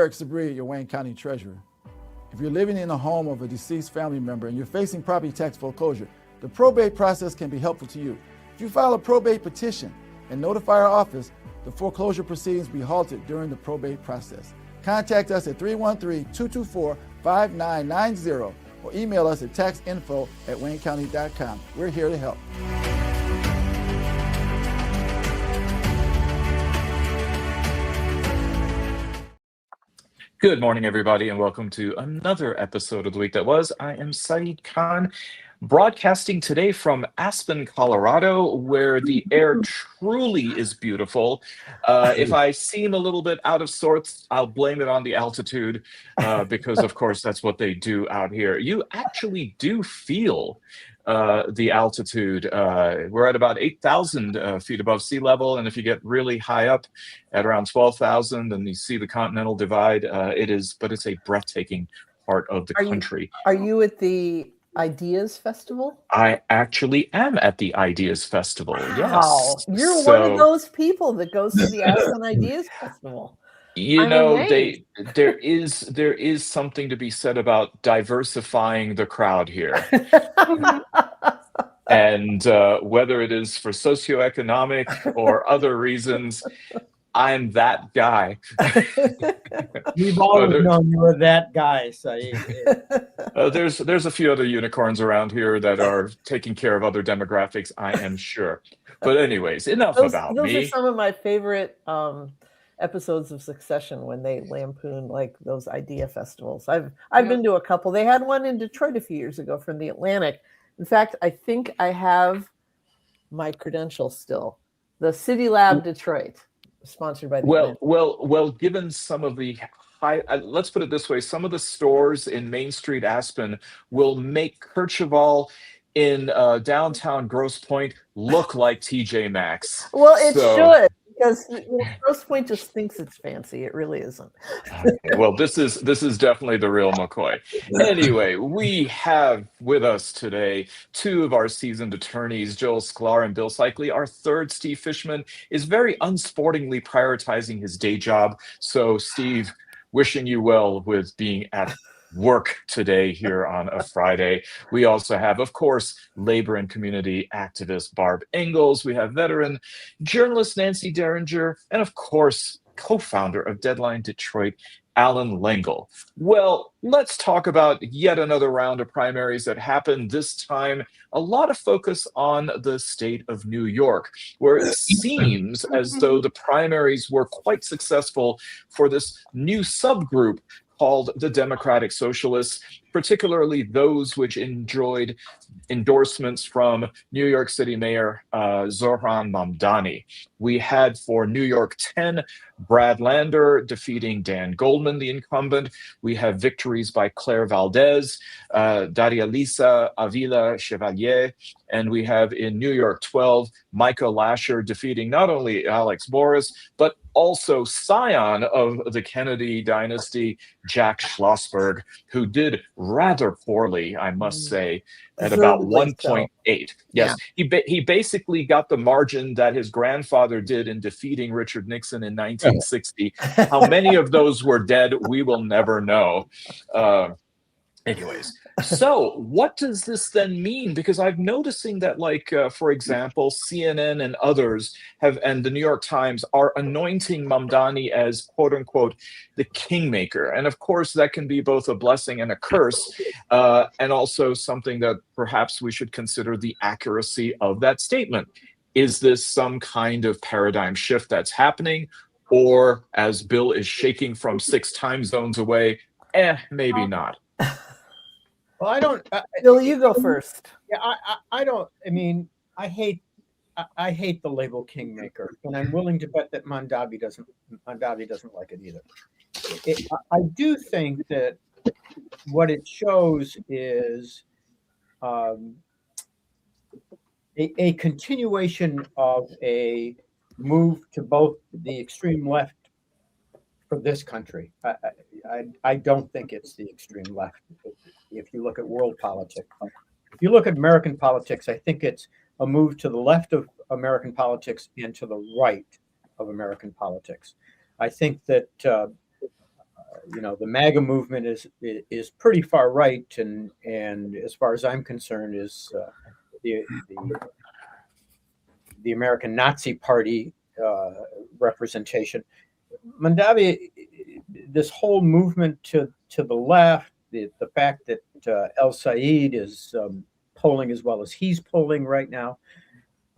Eric Sabri, your Wayne County Treasurer. If you're living in the home of a deceased family member and you're facing property tax foreclosure, the probate process can be helpful to you. If you file a probate petition and notify our office, the foreclosure proceedings will be halted during the probate process. Contact us at 313-224-5990 or email us at taxinfo@waynecounty.com. We're here to help. Good morning, everybody, and welcome to another episode of The Week That Was. I am Saeed Khan, broadcasting today from Aspen, Colorado, where the air truly is beautiful. If I seem a little bit out of sorts, I'll blame it on the altitude, because, of course, that's what they do out here. You actually do feel the altitude. We're at about 8,000 feet above sea level, and if you get really high up at around 12,000 and you see the Continental Divide, it's a breathtaking part of the country. Are you at the Ideas Festival? I actually am at the Ideas Festival. Wow. Yes. You're one of those people that goes to the Aspen Ideas Festival. You know, there is something to be said about diversifying the crowd here. And whether it is for socioeconomic or other reasons, I'm that guy. We've always known you were that guy, Saeed. There's a few other unicorns around here that are taking care of other demographics, I am sure. But anyways, enough about me. Those are some of my favorite episodes of Succession, when they lampoon like those idea festivals. I've been to a couple. They had one in Detroit a few years ago from the Atlantic. In fact, I think I have my credentials still. The City Lab Detroit, sponsored by the Atlantic. Well, given some of the let's put it this way, some of the stores in Main Street Aspen will make Kercheval in downtown Grosse Pointe look like TJ Maxx. Well, it should, because Grosse Pointe just thinks it's fancy. It really isn't. Well, this is definitely the real McCoy. Anyway, we have with us today two of our seasoned attorneys, Joel Sklar and Bill Seikaly. Our third, Steve Fishman, is very unsportingly prioritizing his day job. So, Steve, wishing you well with being at work today here on a Friday. We also have, of course, labor and community activist Barb Ingalls. We have veteran journalist Nancy Derringer, and of course, co-founder of Deadline Detroit, Allan Lengel. Well, let's talk about yet another round of primaries that happened. This time, a lot of focus on the state of New York, where it seems as though the primaries were quite successful for this new subgroup called the Democratic Socialists, particularly those which enjoyed endorsements from New York City Mayor Zohran Mamdani. We had for New York 10, Brad Lander defeating Dan Goldman, the incumbent. We have victories by Claire Valdez, Daria Lisa Avila Chevalier, and we have in New York 12, Micah Lasher defeating not only Alex Boris, but also scion of the Kennedy dynasty, Jack Schlossberg, who did rather poorly, I must say, at about 1.8. Yes, yeah. He basically got the margin that his grandfather did in defeating Richard Nixon in 1960. How many of those were dead, we will never know. Anyways, so what does this then mean? Because I'm noticing that, like, for example, CNN and others and the New York Times are anointing Mamdani as, quote unquote, the kingmaker. And of course, that can be both a blessing and a curse, and also something that perhaps we should consider the accuracy of that statement. Is this some kind of paradigm shift that's happening? Or, as Bill is shaking from 6 time zones away, maybe not. Well, I don't. Bill, you go first. Yeah, I don't. I mean, I hate the label kingmaker, and I'm willing to bet that Mamdani doesn't like it either. I do think that what it shows is a continuation of a move to both the extreme left for this country. I don't think it's the extreme left. If you look at world politics, if you look at American politics, I think it's a move to the left of American politics and to the right of American politics. I think that the MAGA movement is pretty far right, and as far as I'm concerned, is the American Nazi Party representation. Mandavi, this whole movement to the left, the fact that El Saeed is polling as well as he's polling right now,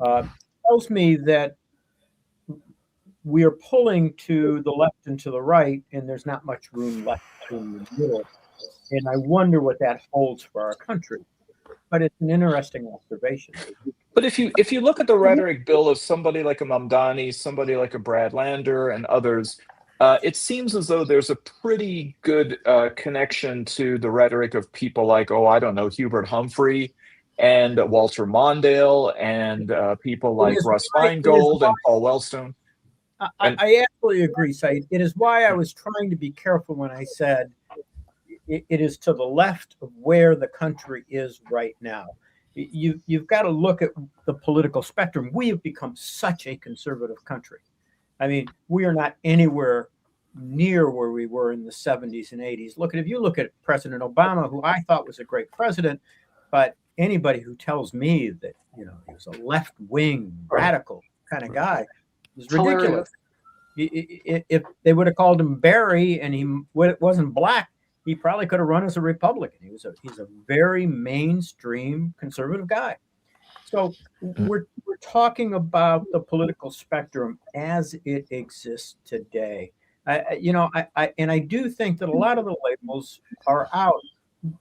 tells me that we are pulling to the left and to the right, and there's not much room left in the middle. And I wonder what that holds for our country. But it's an interesting observation. But if you look at the rhetoric, Bill, of somebody like a Mamdani, somebody like a Brad Lander, and others, it seems as though there's a pretty good connection to the rhetoric of people like, I don't know, Hubert Humphrey and Walter Mondale and people like Russ Feingold and Paul Wellstone. I absolutely agree, Saeed. It is why I was trying to be careful when I said it is to the left of where the country is right now. You've got to look at the political spectrum. We have become such a conservative country. I mean, we are not anywhere near where we were in the 70s and 80s. If you look at President Obama, who I thought was a great president, but anybody who tells me that he was a left-wing radical kind of guy is ridiculous. If they would have called him Barry and he wasn't black, he probably could have run as a Republican. He's a very mainstream conservative guy. So we're talking about the political spectrum as it exists today. I do think that a lot of the labels are out.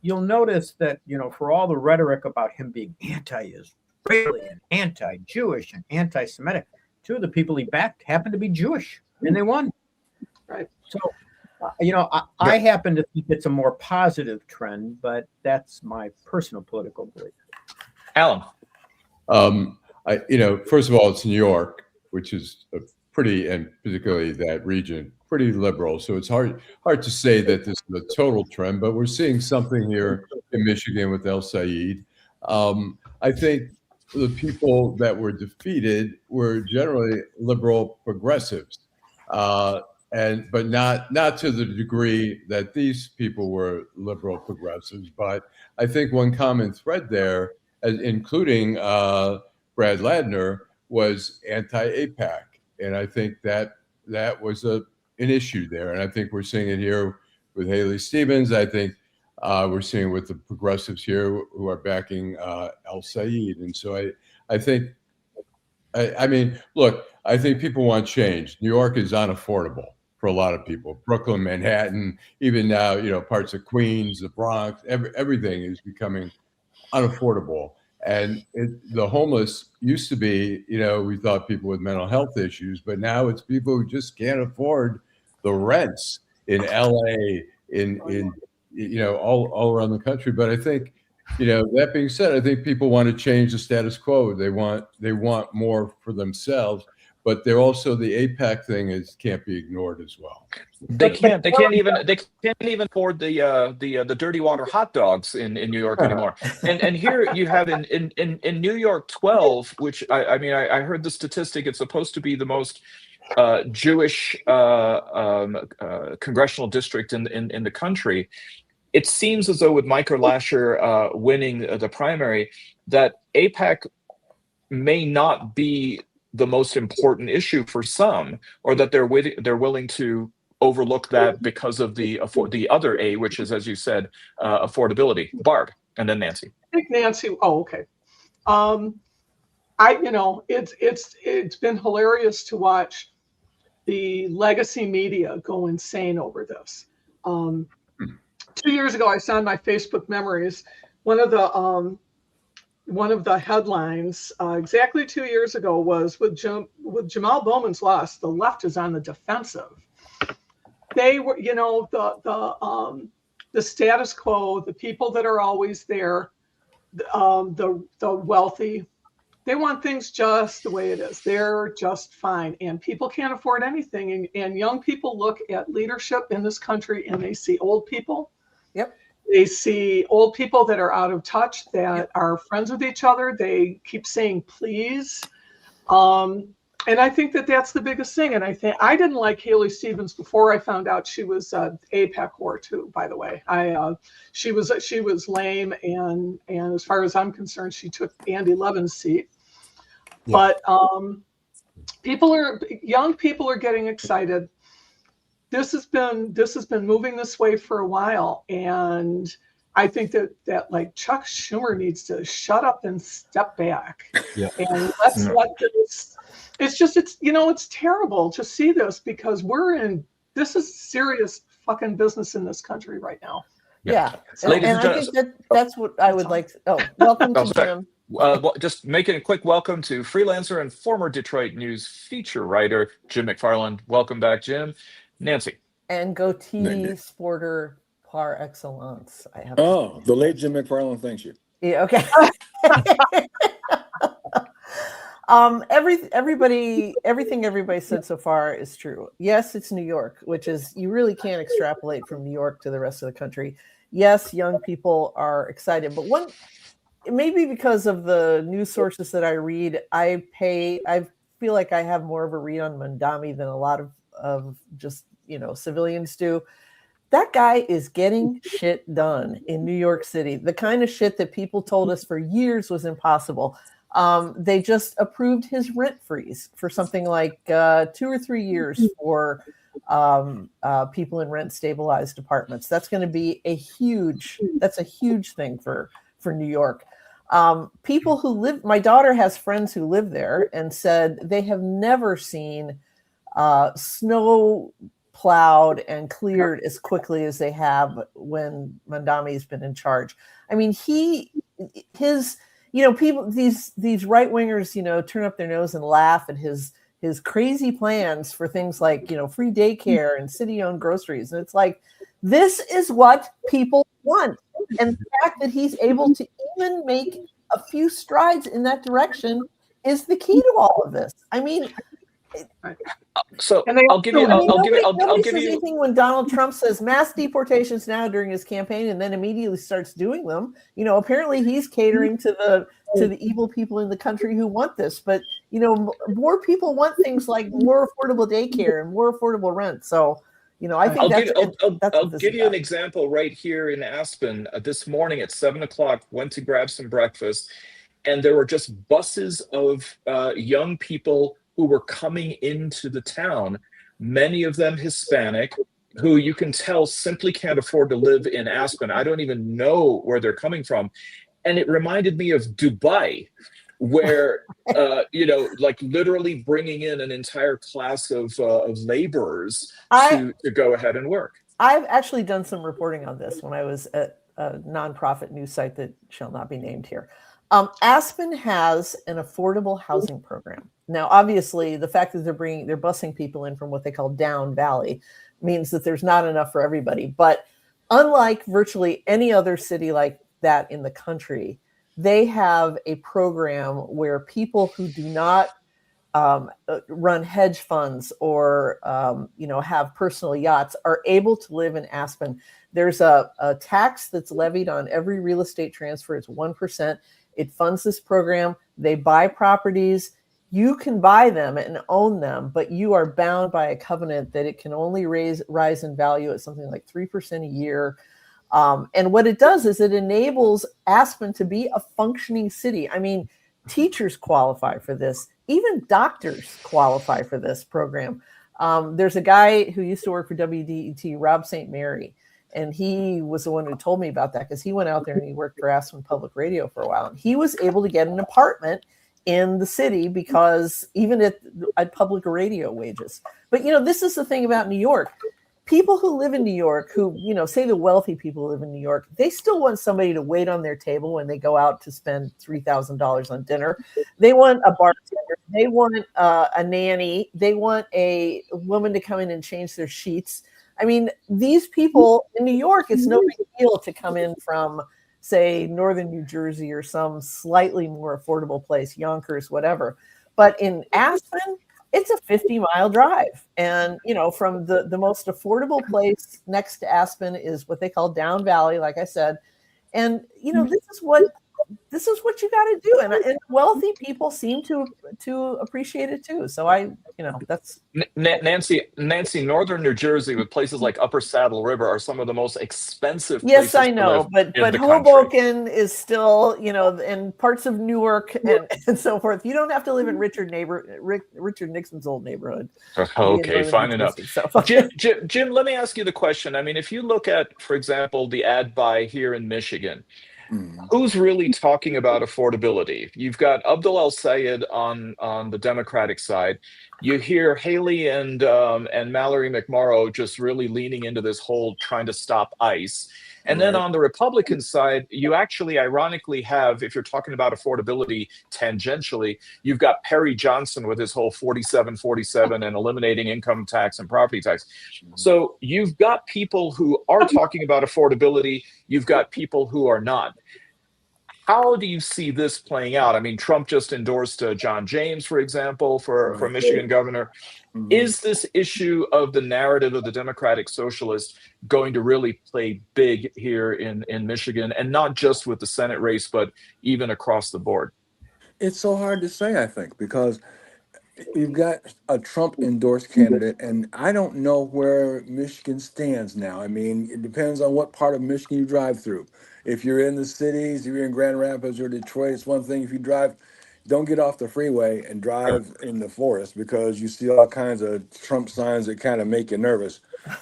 You'll notice that, for all the rhetoric about him being anti-Israeli and anti-Jewish and anti-Semitic, two of the people he backed happened to be Jewish, and they won. Right. So, I happen to think it's a more positive trend, but that's my personal political belief. Allan. First of all, it's New York, which is a pretty, and particularly that region, pretty liberal. So it's hard to say that this is a total trend, but we're seeing something here in Michigan with El Saeed. I think the people that were defeated were generally liberal progressives, but not to the degree that these people were liberal progressives. But I think one common thread there, including Brad Ladner, was anti-AIPAC, and I think that was an issue there. And I think we're seeing it here with Haley Stevens. I think we're seeing it with the progressives here who are backing El Saeed. And so I think, look, I think people want change. New York is unaffordable for a lot of people. Brooklyn, Manhattan, even now, parts of Queens, the Bronx, everything is becoming unaffordable. And the homeless used to be, we thought people with mental health issues, but now it's people who just can't afford the rents in LA, in all around the country. But I think, that being said, I think people want to change the status quo. They want more for themselves, but they're also, the AIPAC thing can't be ignored as well. They can't even afford the dirty water hot dogs in New York anymore. And here you have in New York 12, which I heard the statistic, it's supposed to be the most Jewish congressional district in the country. It seems as though with Michael Lasher winning the primary, that AIPAC may not be the most important issue for some, or that they're willing to overlook that because of the other A, which is, as you said, affordability. Barb, and then Nancy. I think Nancy. Oh, okay. It's been hilarious to watch the legacy media go insane over this. 2 years ago, I saw in my Facebook memories one of the headlines exactly 2 years ago was with Jamal Bowman's loss, the left is on the defensive. They were, the status quo, the people that are always there, the wealthy, they want things just the way it is. They're just fine, and people can't afford anything. And young people look at leadership in this country, and they see old people. Yep. They see old people that are out of touch, that are friends with each other. They keep saying please. And I think that that's the biggest thing. And I didn't like Haley Stevens before I found out she was AIPAC whore too. By the way, she was lame, and as far as I'm concerned, she took Andy Levin's seat. Yeah. But young people are getting excited. This has been moving this way for a while, and I think that like Chuck Schumer needs to shut up and step back. Yeah. And let's let this. It's terrible to see this, because this is serious fucking business in this country right now. Yeah. And I think that's what I would like. Welcome to Jim. Just making a quick welcome to freelancer and former Detroit News feature writer, Jim Mcfarlin. Welcome back, Jim. Nancy. And goatee sporter par excellence. The late Jim Mcfarlin thanks you. Yeah, okay. Everything everybody said so far is true. Yes, it's New York, which is, you really can't extrapolate from New York to the rest of the country. Yes, young people are excited, but maybe because of the news sources that I read, I feel like I have more of a read on Mamdani than a lot of just, civilians do. That guy is getting shit done in New York City. The kind of shit that people told us for years was impossible. They just approved his rent freeze for something like 2 or 3 years for people in rent stabilized apartments. That's going to be a huge thing for New York. People who live, my daughter has friends who live there and said they have never seen snow plowed and cleared as quickly as they have when Mamdani's been in charge. I mean, people, these right wingers, turn up their nose and laugh at his crazy plans for things like, free daycare and city-owned groceries. And it's like, this is what people want. And the fact that he's able to even make a few strides in that direction is the key to all of this. I mean, so I'll give you anything when Donald Trump says mass deportations now during his campaign, and then immediately starts doing them. Apparently he's catering to the evil people in the country who want this. But more people want things like more affordable daycare and more affordable rent. So I think I'll give you an example right here in Aspen. This morning at 7:00, went to grab some breakfast, and there were just buses of young people who were coming into the town, many of them Hispanic, who you can tell simply can't afford to live in Aspen. I don't even know where they're coming from. And it reminded me of Dubai, where, like literally bringing in an entire class of laborers to go ahead and work. I've actually done some reporting on this when I was at a nonprofit news site that shall not be named here. Aspen has an affordable housing program. Now, obviously, the fact that they're busing people in from what they call Down Valley means that there's not enough for everybody. But unlike virtually any other city like that in the country, they have a program where people who do not run hedge funds or have personal yachts are able to live in Aspen. There's a tax that's levied on every real estate transfer. It's 1%. It funds this program. They buy properties. You can buy them and own them, but you are bound by a covenant that it can only rise in value at something like 3% a year. And what it does is it enables Aspen to be a functioning city. I mean, teachers qualify for this. Even doctors qualify for this program. There's a guy who used to work for WDET, Rob St. Mary, and he was the one who told me about that because he went out there and he worked for Aspen Public Radio for a while. And he was able to get an apartment in the city because even at public radio wages. But, this is the thing about New York. People who live in New York, who, say the wealthy people who live in New York, they still want somebody to wait on their table when they go out to spend $3,000 on dinner. They want a bartender. They want a nanny. They want a woman to come in and change their sheets. I mean, these people in New York, it's no big deal to come in from, say, northern New Jersey or some slightly more affordable place, Yonkers, whatever. But in Aspen, it's a 50-mile drive. And, from the most affordable place next to Aspen is what they call Down Valley, like I said. And, this is what this is what you got to do, and wealthy people seem to appreciate it too. So that's Nancy, northern New Jersey with places like Upper Saddle River are some of the most expensive yes, places I know, to live but in the Hoboken is still, and parts of Newark and so forth. You don't have to live in Richard Nixon's old neighborhood. Okay, fine enough. So. Jim, let me ask you the question. I mean, if you look at, for example, the ad buy here in Michigan, who's really talking about affordability? You've got Abdul El-Sayed on the Democratic side. You hear Haley and Mallory McMorrow just really leaning into this whole trying to stop ICE. And then on the Republican side, you actually ironically have, if you're talking about affordability tangentially, you've got Perry Johnson with his whole 47-47 and eliminating income tax and property tax. So you've got people who are talking about affordability. You've got people who are not. How do you see this playing out? I mean, Trump just endorsed John James, for example, for Michigan governor. Is this issue of the narrative of the Democratic Socialist going to really play big here in Michigan, and not just with the Senate race, but even across the board? It's so hard to say, I think, because you've got a Trump endorsed candidate, and I don't know where Michigan stands now. I mean, it depends on what part of Michigan you drive through. If you're in the cities, if you're in Grand Rapids or Detroit, it's one thing. If you drive, don't get off the freeway and drive in the forest, because you see all kinds of Trump signs that kind of make you nervous.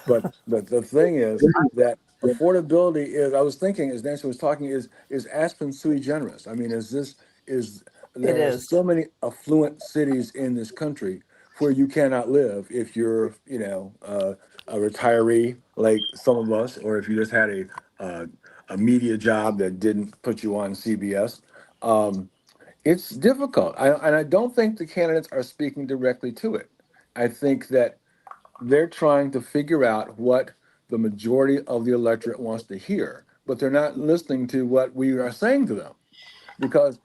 But the thing is that affordability is, I was thinking, as Nancy was talking, is Aspen sui generis? I mean, there are so many affluent cities in this country where you cannot live if you're, a retiree like some of us, or if you just had a media job that didn't put you on CBS. It's difficult. And I don't think the candidates are speaking directly to it. I think that they're trying to figure out what the majority of the electorate wants to hear, but they're not listening to what we are saying to them, because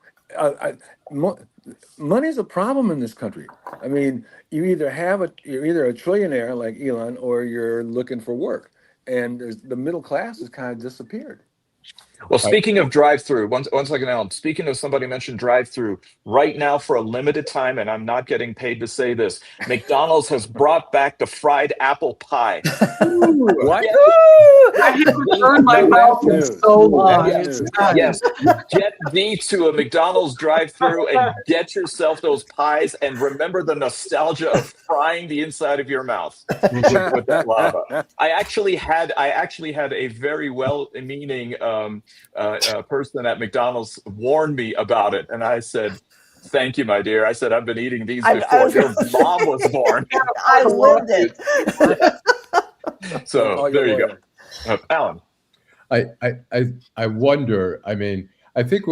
money is a problem in this country. I mean, you're either a trillionaire like Elon, or you're looking for work, and the middle class has kind of disappeared. Well, speaking of drive-through, one second, Alan. Speaking of, somebody mentioned drive-through, right now for a limited time, and I'm not getting paid to say this, McDonald's has brought back the fried apple pie. What? I haven't burned my mouth in so long. Yes, get thee to a McDonald's drive-through and get yourself those pies, and remember the nostalgia of frying the inside of your mouth with that lava. I actually had a very well-meaning person at McDonald's warn me about it, and I said, "Thank you, my dear." I said, "I've been eating these before your mom was born." I lived it. So there you go, Alan. I wonder. I mean, I think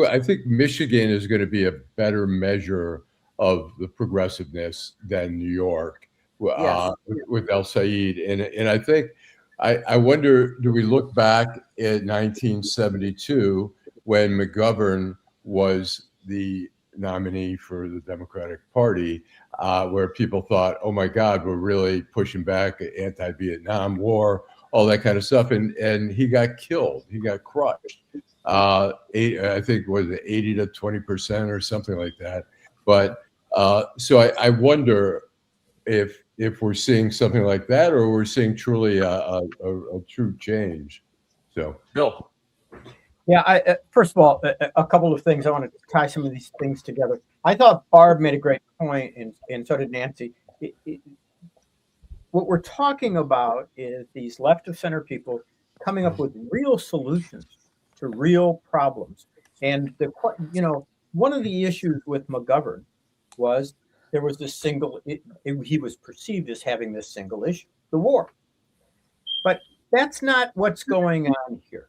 Michigan is going to be a better measure of the progressiveness than New York with El-Sayed, and I think. I wonder, do we look back at 1972 when McGovern was the nominee for the Democratic Party, where people thought, oh my God, we're really pushing back, anti-Vietnam War, all that kind of stuff. And he got killed. He got crushed. I think, was it 80 to 20% or something like that. But so I wonder if we're seeing something like that, or we're seeing truly a true change. So, Bill. Yeah, first of all, a couple of things. I want to tie some of these things together. I thought Barb made a great point, and so did Nancy. What we're talking about is these left of center people coming up with real solutions to real problems. And one of the issues with McGovern was there was this he was perceived as having this single issue, the war. But that's not what's going on here.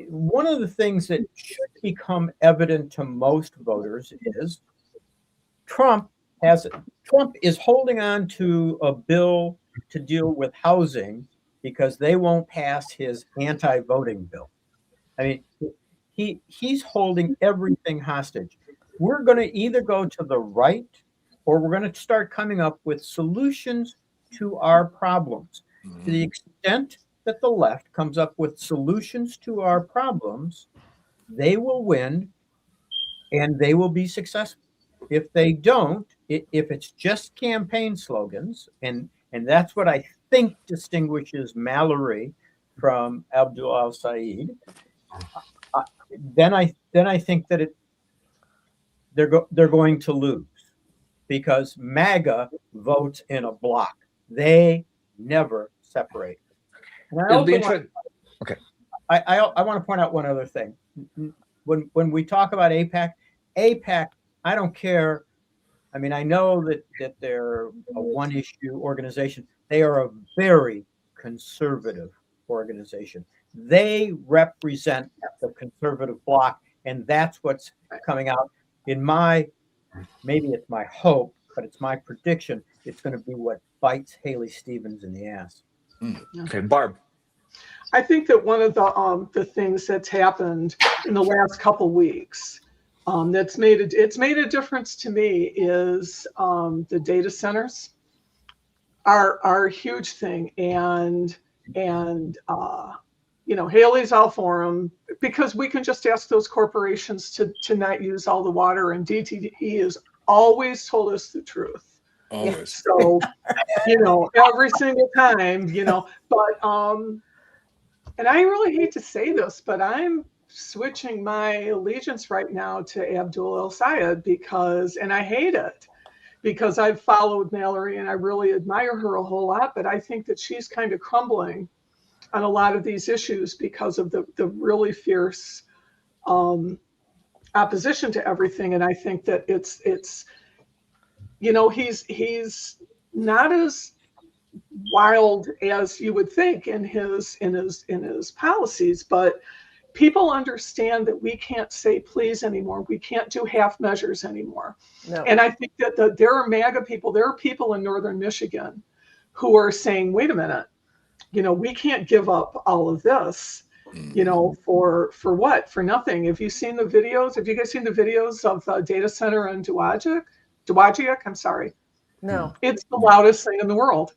One of the things that should become evident to most voters is Trump is holding on to a bill to deal with housing because they won't pass his anti-voting bill. I mean, he's holding everything hostage. We're going to either go to the right, or we're going to start coming up with solutions to our problems. Mm-hmm. To the extent that the left comes up with solutions to our problems, they will win and they will be successful. If they don't, if it's just campaign slogans, and that's what I think distinguishes Mallory from Abdul al-Saeed, then I think that they're going to lose, because MAGA votes in a block. They never separate. And I want to point out one other thing. When we talk about AIPAC, I don't care. I mean, I know that they're a one-issue organization. They are a very conservative organization. They represent the conservative bloc, and that's what's coming out. Maybe it's my hope, but it's my prediction. It's going to be what bites Haley Stevens in the ass. Okay, Barb. I think that one of the things that's happened in the last couple weeks that's made a difference to me is the data centers are a huge thing, and Haley's all for them, because we can just ask those corporations to not use all the water, and DTE has always told us the truth. Always. So, every single time, but and I really hate to say this, but I'm switching my allegiance right now to Abdul el-Sayed, and I hate it, because I've followed Mallory and I really admire her a whole lot, but I think that she's kind of crumbling on a lot of these issues because of the really fierce opposition to everything. And I think that it's he's not as wild as you would think in his policies, but people understand that we can't say please anymore. We can't do half measures anymore. No. And I think that there are MAGA people, there are people in northern Michigan who are saying, wait a minute, we can't give up all of this, for what? For nothing. Have you seen the videos? Have you guys seen the videos of the data center in Dowagiac? I'm sorry. No. It's the loudest thing in the world.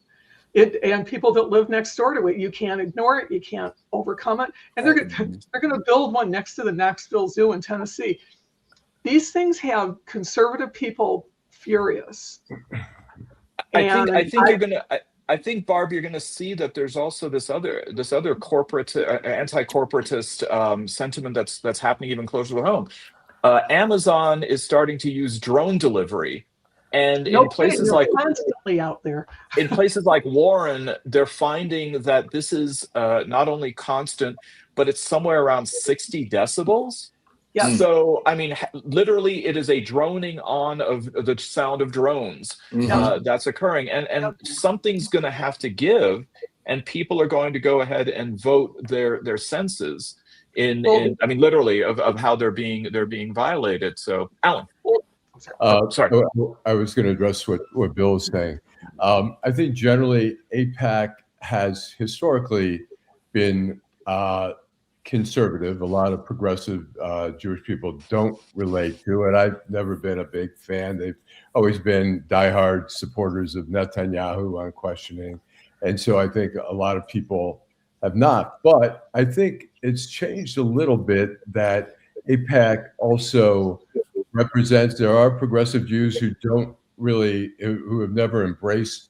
And people that live next door to it, you can't ignore it. You can't overcome it. And they're going to build one next to the Knoxville Zoo in Tennessee. These things have conservative people furious. I think, Barb, you're going to see that there's also this other corporate, anti-corporatist sentiment that's happening even closer to home. Amazon is starting to use drone delivery, and in places like constantly out there, in places like Warren, they're finding that this is not only constant, but it's somewhere around 60 decibels. Yeah. So, I mean, literally, it is a droning on of the sound of drones that's occurring. And something's going to have to give, and people are going to go ahead and vote their senses literally of how they're being violated. So, Allan. Sorry. I was going to address what Bill is saying. I think generally AIPAC has historically been conservative. A lot of progressive Jewish people don't relate to it. I've never been a big fan. They've always been diehard supporters of Netanyahu on questioning. And so I think a lot of people have not. But I think it's changed a little bit that AIPAC also represents, there are progressive Jews who who have never embraced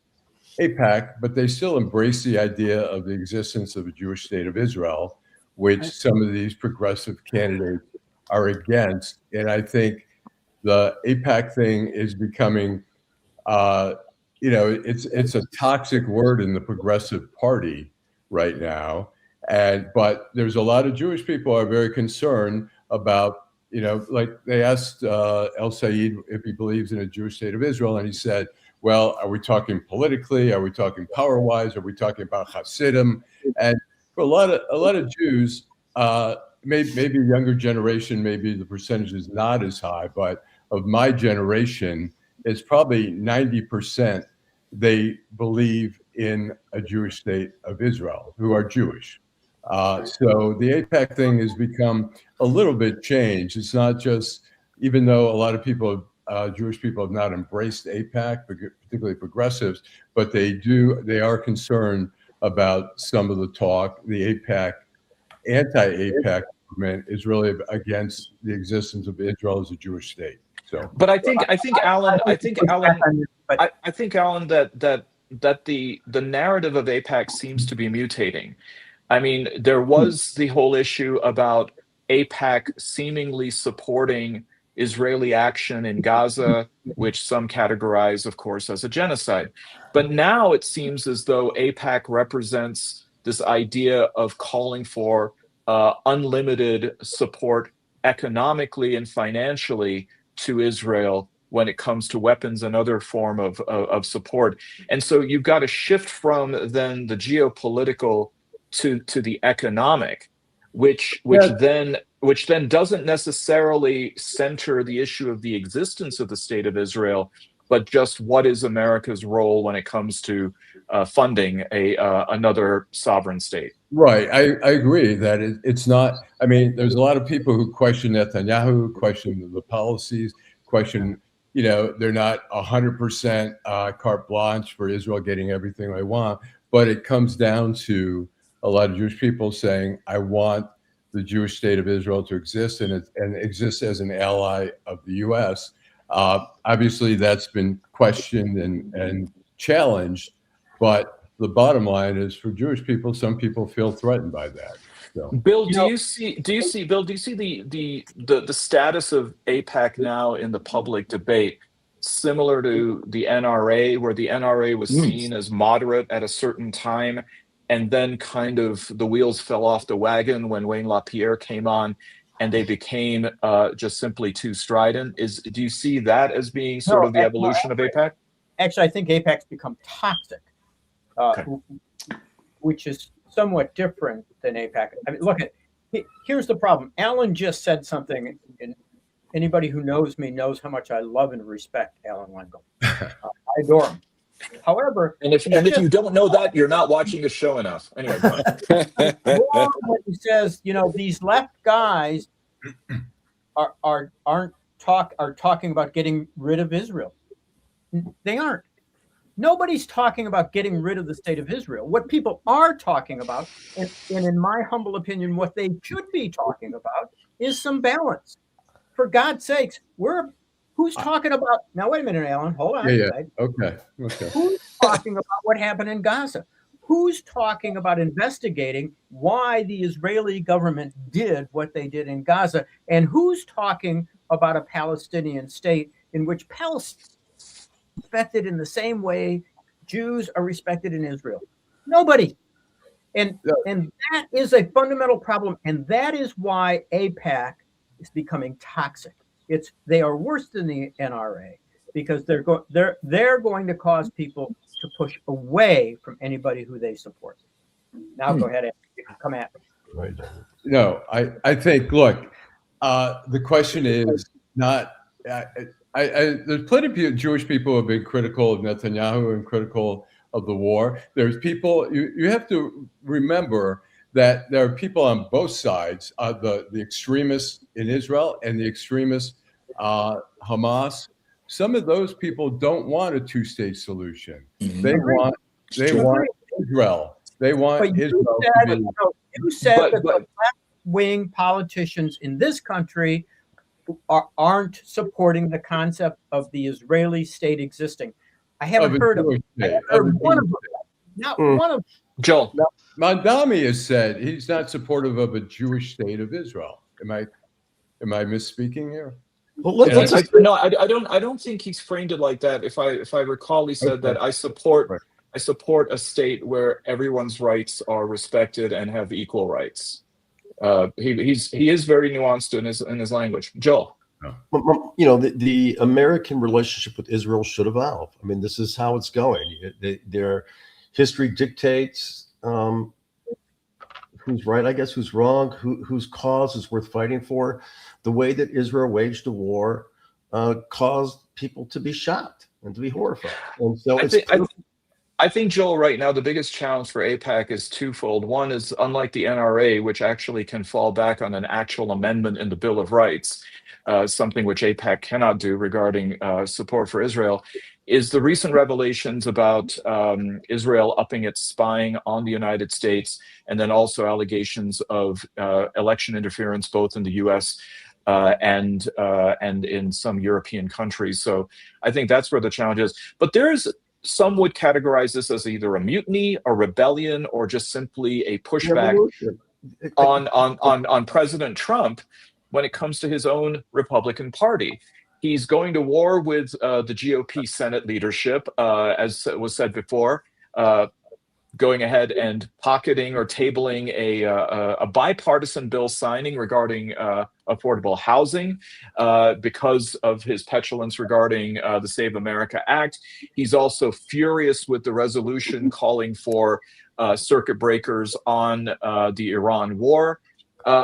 AIPAC, but they still embrace the idea of the existence of a Jewish state of Israel, which some of these progressive candidates are against. And I think the AIPAC thing is becoming, it's a toxic word in the Progressive Party right now. But there's a lot of Jewish people who are very concerned about, like they asked el-Sayed if he believes in a Jewish state of Israel, and he said, well, are we talking politically? Are we talking power-wise? Are we talking about Hasidim? And for a lot of Jews, maybe younger generation, maybe the percentage is not as high, but of my generation, it's probably 90% they believe in a Jewish state of Israel who are Jewish. So the AIPAC thing has become a little bit changed. It's not just, even though a lot of people, Jewish people have not embraced AIPAC, particularly progressives, but they are concerned about some of the talk. The AIPAC, anti-AIPAC movement is really against the existence of Israel as a Jewish state. So, but I think Allan, But I think Allan that the narrative of AIPAC seems to be mutating. I mean, there was the whole issue about AIPAC seemingly supporting Israeli action in Gaza, which some categorize, of course, as a genocide. But now it seems as though AIPAC represents this idea of calling for unlimited support economically and financially to Israel when it comes to weapons and other form of support. And so you've got to shift from then the geopolitical to the economic, which then doesn't necessarily center the issue of the existence of the state of Israel, but just what is America's role when it comes to funding another sovereign state. right, I agree that it's not. I mean, there's a lot of people who question Netanyahu, question the policies, question. They're not 100% carte blanche for Israel getting everything they want, but it comes down to a lot of Jewish people saying, I want the Jewish state of Israel to exist and exist as an ally of the U.S. Obviously, that's been questioned and challenged, but the bottom line is for Jewish people, some people feel threatened by that. So. Bill, do you see the status of AIPAC now in the public debate similar to the NRA, where the NRA was seen as moderate at a certain time, and then kind of the wheels fell off the wagon when Wayne LaPierre came on, and they became just simply too strident? Do you see that as being sort of the evolution of AIPAC? Actually, I think AIPAC's become toxic, which is somewhat different than AIPAC. I mean, look, here's the problem. Allan just said something, and anybody who knows me knows how much I love and respect Allan Lengel. I adore him. However, and if you don't know that, you're not watching the show enough. Anyway, when he says, these left guys are talking about getting rid of Israel. They aren't. Nobody's talking about getting rid of the state of Israel. What people are talking about, and in my humble opinion, what they should be talking about, is some balance. For God's sakes, who's talking about? Now, wait a minute, Allan. Hold on. Yeah. Okay. Who's talking about what happened in Gaza? Who's talking about investigating why the Israeli government did what they did in Gaza? And who's talking about a Palestinian state in which Palestine respected in the same way Jews are respected in Israel? Nobody. And that is a fundamental problem. And that is why AIPAC is becoming toxic. They are worse than the NRA because they're going to cause people to push away from anybody who they support. Now go ahead, you can come at me. Right. No, I think, look, the question is not. There's plenty of Jewish people who have been critical of Netanyahu and critical of the war. There's people, you have to remember that there are people on both sides, the extremists in Israel and the extremists Hamas. Some of those people don't want a two-state solution. They want Israel. They want Israel to be. You said that the left-wing politicians in this country aren't supporting the concept of the Israeli state existing. I haven't heard of it. I heard one of them. Not one of them. Joel. Mamdani has said he's not supportive of a Jewish state of Israel. Am I misspeaking here? Well, I don't think he's framed it like that. If I recall, he said that I support a state where everyone's rights are respected and have equal rights. He is very nuanced in his language. Joel. The American relationship with Israel should evolve. I mean, this is how it's going. Their history dictates who's right, I guess, who's wrong, whose cause is worth fighting for. The way that Israel waged a war caused people to be shocked and to be horrified. And so I think, Joel, right now, the biggest challenge for AIPAC is twofold. One is, unlike the NRA, which actually can fall back on an actual amendment in the Bill of Rights, something which AIPAC cannot do regarding support for Israel, is the recent revelations about Israel upping its spying on the United States, and then also allegations of election interference both in the U.S. And in some European countries. So I think that's where the challenge is. But some would categorize this as either a mutiny, a rebellion, or just simply a pushback on President Trump when it comes to his own Republican Party. He's going to war with the GOP Senate leadership, as was said before, going ahead and pocketing or tabling a bipartisan bill signing regarding affordable housing because of his petulance regarding the Save America Act. He's also furious with the resolution calling for circuit breakers on the Iran war.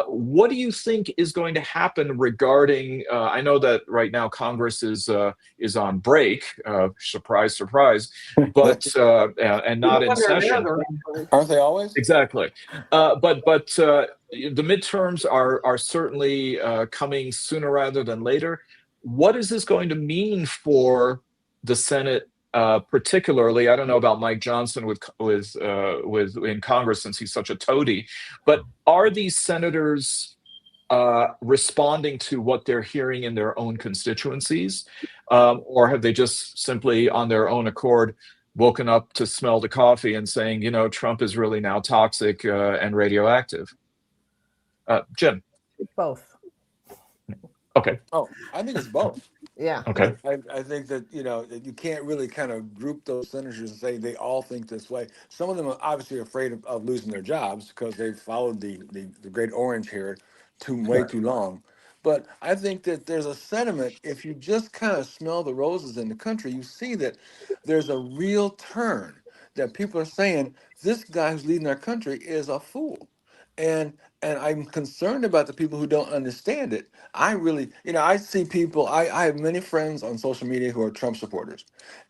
What do you think is going to happen regarding? I know that right now Congress is on break. Surprise, surprise, but and not in session. Aren't they always? Exactly. But the midterms are certainly coming sooner rather than later. What is this going to mean for the Senate? Particularly, I don't know about Mike Johnson with in Congress since he's such a toady, but are these senators responding to what they're hearing in their own constituencies, or have they just simply on their own accord woken up to smell the coffee and saying, Trump is really now toxic and radioactive? Jim? Both. Okay. Oh, I think it's both. Yeah. Okay. I think that, you can't really kind of group those senators and say they all think this way. Some of them are obviously afraid of losing their jobs because they've followed the great orange hair way too long. But I think that there's a sentiment, if you just kind of smell the roses in the country, you see that there's a real turn, that people are saying this guy who's leading our country is a fool. And I'm concerned about the people who don't understand it. I really, I see people, I have many friends on social media who are Trump supporters.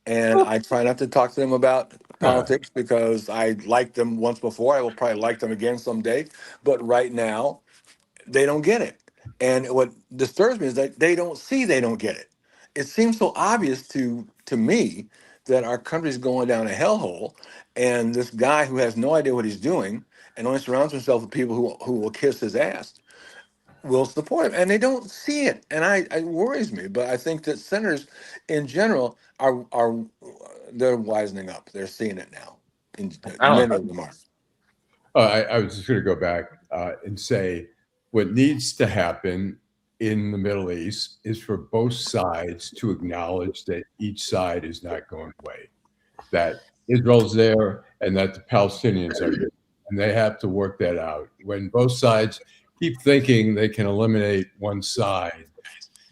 And I try not to talk to them about politics because I liked them once before. I will probably like them again someday. But right now, they don't get it. And what disturbs me is that they don't get it. It seems so obvious to me that our country's going down a hellhole, and this guy who has no idea what he's doing and only surrounds himself with people who will kiss his ass will support him, and they don't see it, and it worries me. But I think that senators in general are they're wisening up. They're seeing it now. Many of them are. I was just going to go back and say what needs to happen in the Middle East is for both sides to acknowledge that each side is not going away, that Israel's there and that the Palestinians are there, and they have to work that out. When both sides keep thinking they can eliminate one side,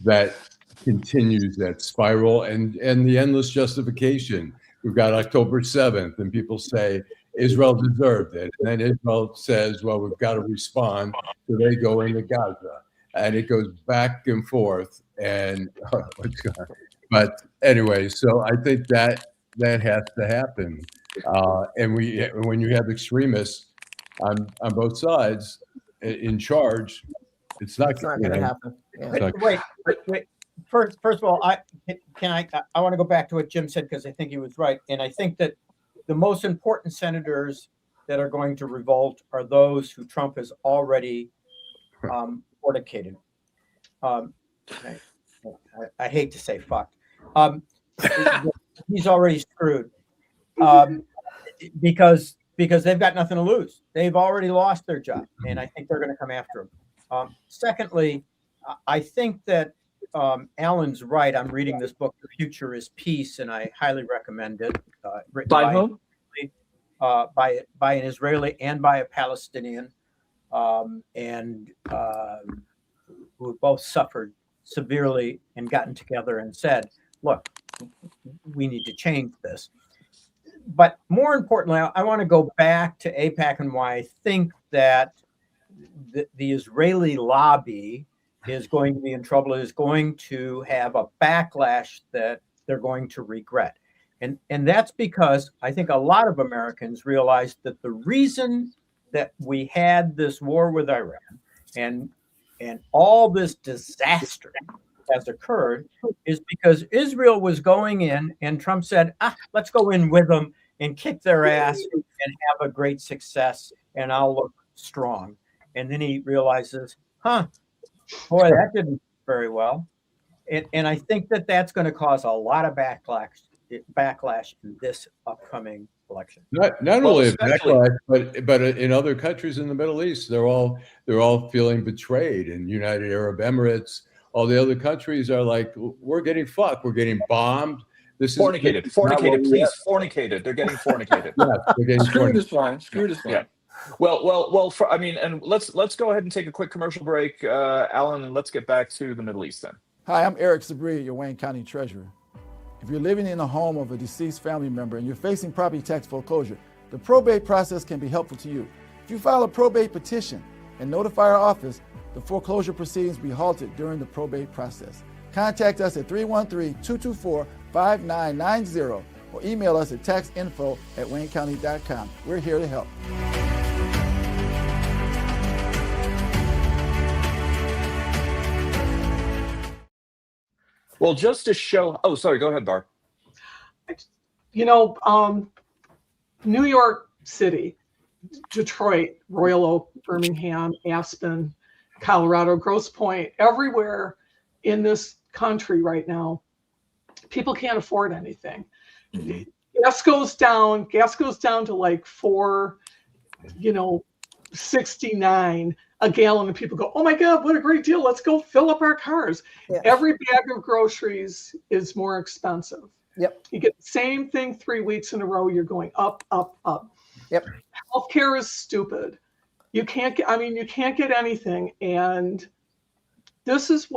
that continues that spiral and the endless justification. We've got October 7th, and people say Israel deserved it. And then Israel says, well, we've got to respond. So they go into Gaza. And it goes back and forth. And but anyway, so I think that has to happen. And when you have extremists on both sides in charge, it's not going to happen. Yeah. Wait. First of all, I want to go back to what Jim said because I think he was right, and I think that the most important senators that are going to revolt are those who Trump has already fornicated. I hate to say fucked. He's already screwed because they've got nothing to lose. They've already lost their job, and I think they're going to come after him. Secondly, I think that Allan's right. I'm reading this book, The Future is Peace, and I highly recommend it. Written by whom? By an Israeli and by a Palestinian, and who both suffered severely and gotten together and said, look, we need to change this. But more importantly, I want to go back to AIPAC and why I think that the Israeli lobby is going to be in trouble, is going to have a backlash that they're going to regret. And that's because I think a lot of Americans realized that the reason that we had this war with Iran and all this disaster has occurred is because Israel was going in and Trump said, let's go in with them and kick their ass and have a great success and I'll look strong. And then he realizes, boy, that didn't very well. And I think that that's going to cause a lot of backlash in this upcoming election. Not only a backlash, but in other countries in the Middle East, they're all feeling betrayed. In United Arab Emirates, all the other countries are like, we're getting fucked, we're getting bombed. This fornicated, please, fornicated. They're getting fornicated. Yeah, they're getting Screwed is fine. Yeah. Well. And let's go ahead and take a quick commercial break, Allan, and let's get back to the Middle East then. Hi, I'm Eric Sabri, your Wayne County Treasurer. If you're living in a home of a deceased family member and you're facing property tax foreclosure, the probate process can be helpful to you. If you file a probate petition and notify our office, the foreclosure proceedings will be halted during the probate process. Contact us at 313-224-5990 or email us at taxinfo@waynecounty.com. We're here to help. Well, just to show, sorry, go ahead, Barb. New York City, Detroit, Royal Oak, Birmingham, Aspen, Colorado, Grosse Pointe, everywhere in this country right now, people can't afford anything. Mm-hmm. Gas goes down to like $4.69 a gallon, and people go, oh my God, what a great deal. Let's go fill up our cars. Yeah. Every bag of groceries is more expensive. Yep. You get the same thing 3 weeks in a row. You're going up, up, up. Yep. Healthcare is stupid. You can't get anything. And this is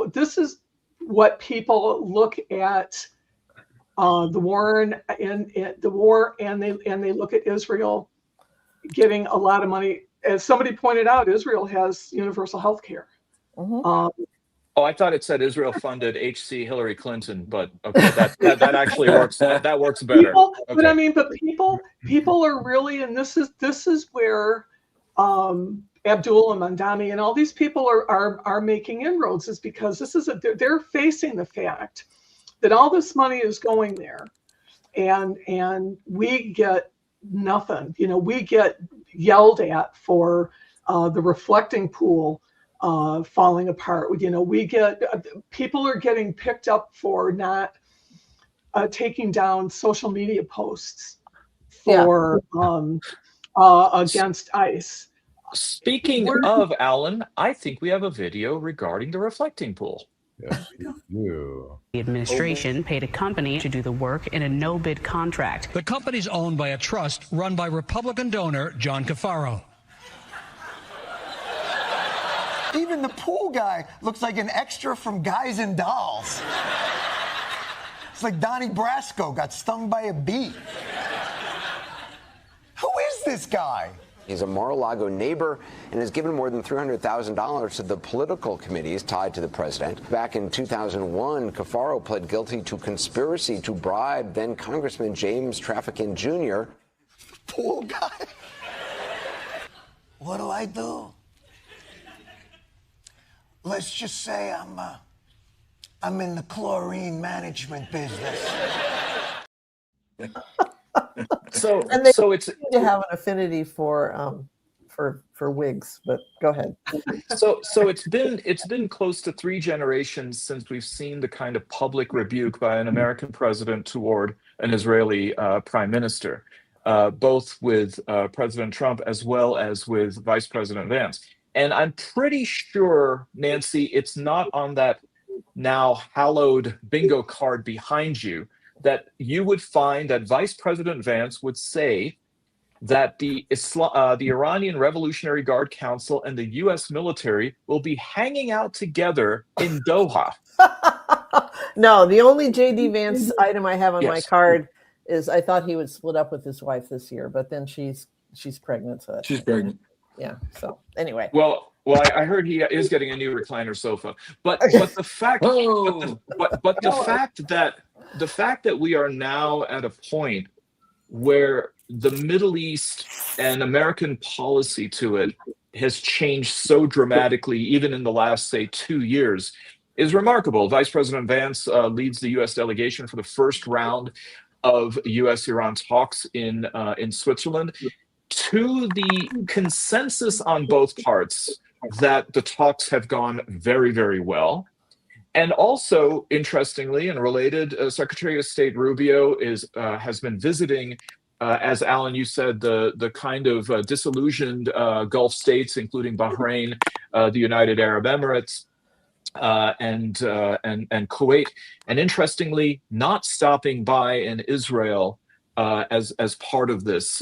what people look at the war and they look at Israel getting a lot of money. As somebody pointed out, Israel has universal health care. Mm-hmm. I thought it said Israel funded HC Hillary Clinton, but okay, that actually works. That works better. People are really, and this is where Abdul and Mamdani and all these people are making inroads, is because they're facing the fact that all this money is going there, and we get nothing. We get yelled at for the reflecting pool falling apart. We get people are getting picked up for not taking down social media posts for against ICE. Speaking of, Allan, I think we have a video regarding the reflecting pool. Yes, you. The administration paid a company to do the work in a no-bid contract. The company's owned by a trust run by Republican donor John Cafaro. Even the pool guy looks like an extra from Guys and Dolls. It's like Donnie Brasco got stung by a bee. Who is this guy? He's a Mar-a-Lago neighbor and has given more than $300,000 to the political committees tied to the president. Back in 2001, Cafaro pled guilty to conspiracy to bribe then Congressman James Traficant Jr. Pool guy. What do? Let's just say I'm in the chlorine management business. So it's to have an affinity for wigs, but go ahead. So it's been close to 3 generations since we've seen the kind of public rebuke by an American president toward an Israeli prime minister, both with President Trump as well as with Vice President Vance. And I'm pretty sure, Nancy, it's not on that now hallowed bingo card behind you that you would find that Vice President Vance would say that the Iranian Revolutionary Guard Council and the U.S. military will be hanging out together in Doha. No, the only J.D. Vance item I have on my card is I thought he would split up with his wife this year, but then she's pregnant. So she's pregnant. Yeah. So anyway. Well, I heard he is getting a new recliner sofa, but the fact, but the fact that we are now at a point where the Middle East and American policy to it has changed so dramatically, even in the last, say, 2 years, is remarkable. Vice President Vance leads the U.S. delegation for the first round of U.S.-Iran talks in Switzerland, to the consensus on both parts that the talks have gone very, very well. And also, interestingly and related, Secretary of State Rubio has been visiting, as Allan, you said, the kind of disillusioned Gulf states, including Bahrain, the United Arab Emirates, and Kuwait, and interestingly, not stopping by in Israel as part of this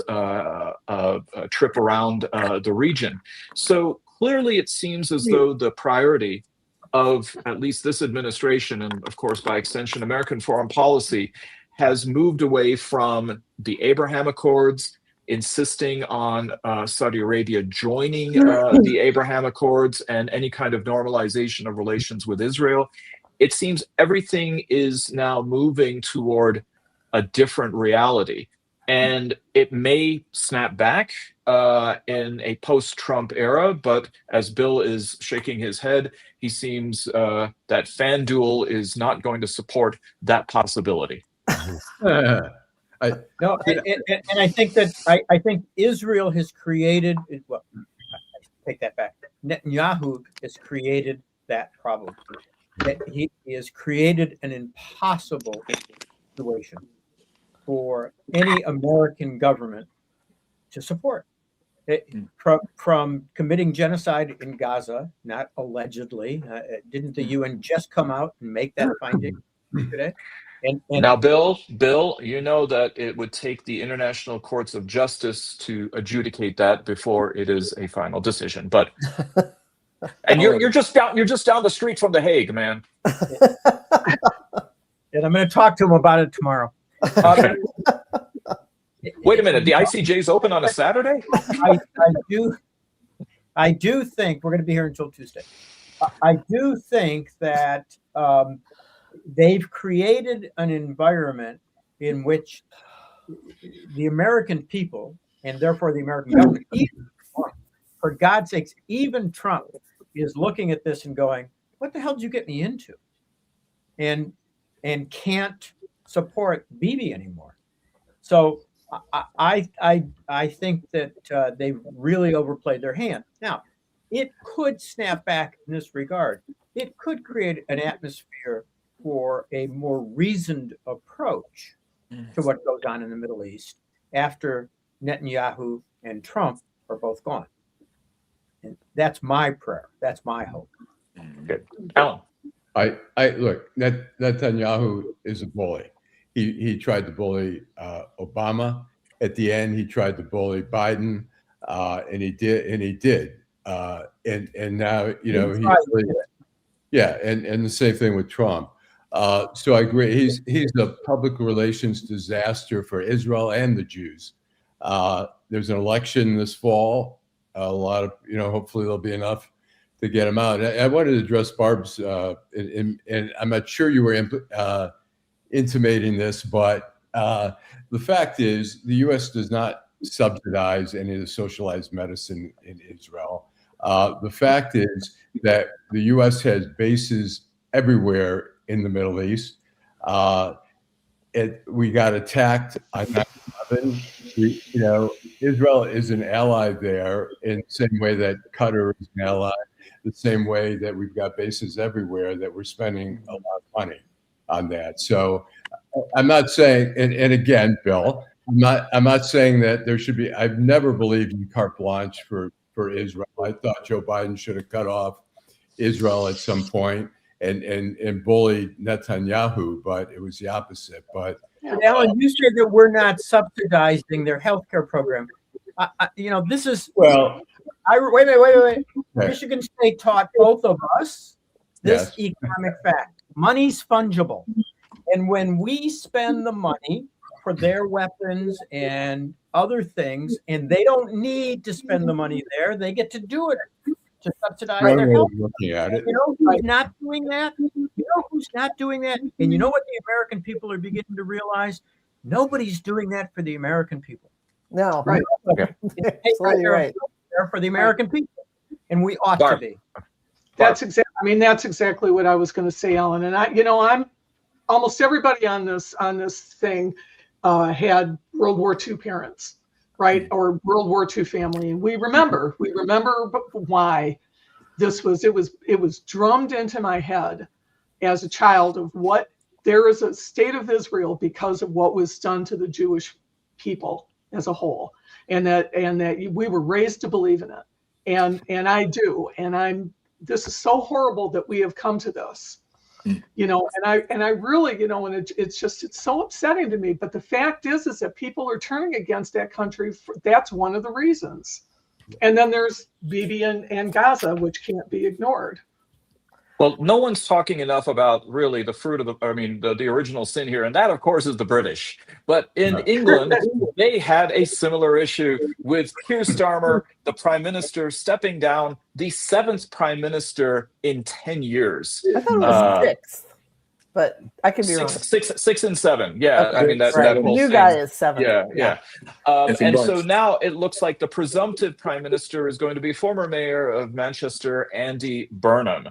trip around the region. So clearly, it seems as though the priority of at least this administration, and of course by extension American foreign policy, has moved away from the Abraham Accords, insisting on Saudi Arabia joining the Abraham Accords and any kind of normalization of relations with Israel. It seems everything is now moving toward a different reality. And it may snap back in a post-Trump era, but as Bill is shaking his head, he seems that FanDuel is not going to support that possibility. No, and I think that I think Israel has created. Well, I take that back. Netanyahu has created that problem. That he has created an impossible situation for any American government to support. From committing genocide in Gaza, not allegedly. Didn't the UN just come out and make that finding today? And now, Bill, you know that it would take the international courts of justice to adjudicate that before it is a final decision. But and you're just down the street from The Hague, man. And I'm going to talk to him about it tomorrow. Wait a minute, the ICJ's open on a Saturday? I do think we're going to be here until Tuesday. I do think that they've created an environment in which the American people, and therefore the American government, even Trump, for God's sakes, even Trump is looking at this and going, "What the hell did you get me into?" And can't support Bibi anymore. So I think that they've really overplayed their hand. Now, it could snap back in this regard. It could create an atmosphere for a more reasoned approach to what goes on in the Middle East after Netanyahu and Trump are both gone. And that's my prayer. That's my hope. Good. Allan. I look, Netanyahu is a bully. He tried to bully Obama. At the end, he tried to bully Biden, and he did. And now, you know, and the same thing with Trump. So I agree. He's a public relations disaster for Israel and the Jews. There's an election this fall. A lot of, hopefully there'll be enough to get him out. I wanted to address Barb's, and I'm not sure you were intimating this, but the fact is the U.S. does not subsidize any of the socialized medicine in Israel. The fact is that the U.S. has bases everywhere in the Middle East. We got attacked on 9/11. Israel is an ally there in the same way that Qatar is an ally, the same way that we've got bases everywhere that we're spending a lot of money on that. So I'm not saying, and again, Bill, I'm not saying that there should be. I've never believed in carte blanche for Israel. I thought Joe Biden should have cut off Israel at some point and bullied Netanyahu, but it was the opposite. But Allan, you said that we're not subsidizing their healthcare program. This is well. Wait. Okay. Michigan State taught both of us this economic fact: money's fungible, and when we spend the money for their weapons and other things, and they don't need to spend the money there, they get to do it to subsidize their health. Looking at it. You know who's not doing that? And you know what the American people are beginning to realize? Nobody's doing that for the American people. No. Right. Absolutely right. For the American people. And we ought to be. That's exactly I mean, that's exactly what I was going to say, Alan. And I'm almost everybody on this thing had World War II parents, right? Or World War II family. And we remember why this was, it was drummed into my head as a child of what there is a state of Israel because of what was done to the Jewish people as a whole. And that we were raised to believe in it. And I do. And this is so horrible that we have come to this. And I really, and it's so upsetting to me. But the fact is that people are turning against that country. That's one of the reasons. And then there's Bibi and Gaza, which can't be ignored. Well, no one's talking enough about really the fruit of the original sin here. And that, of course, is the British. But in England, they had a similar issue with Keir Starmer, the prime minister, stepping down, the 7th prime minister in 10 years. I thought it was 6. But I could be wrong. 6 and 7. Yeah, Okay. I mean, that Right. whole New thing. guy is 7. Yeah. And so now it looks like the presumptive prime minister is going to be former mayor of Manchester, Andy Burnham,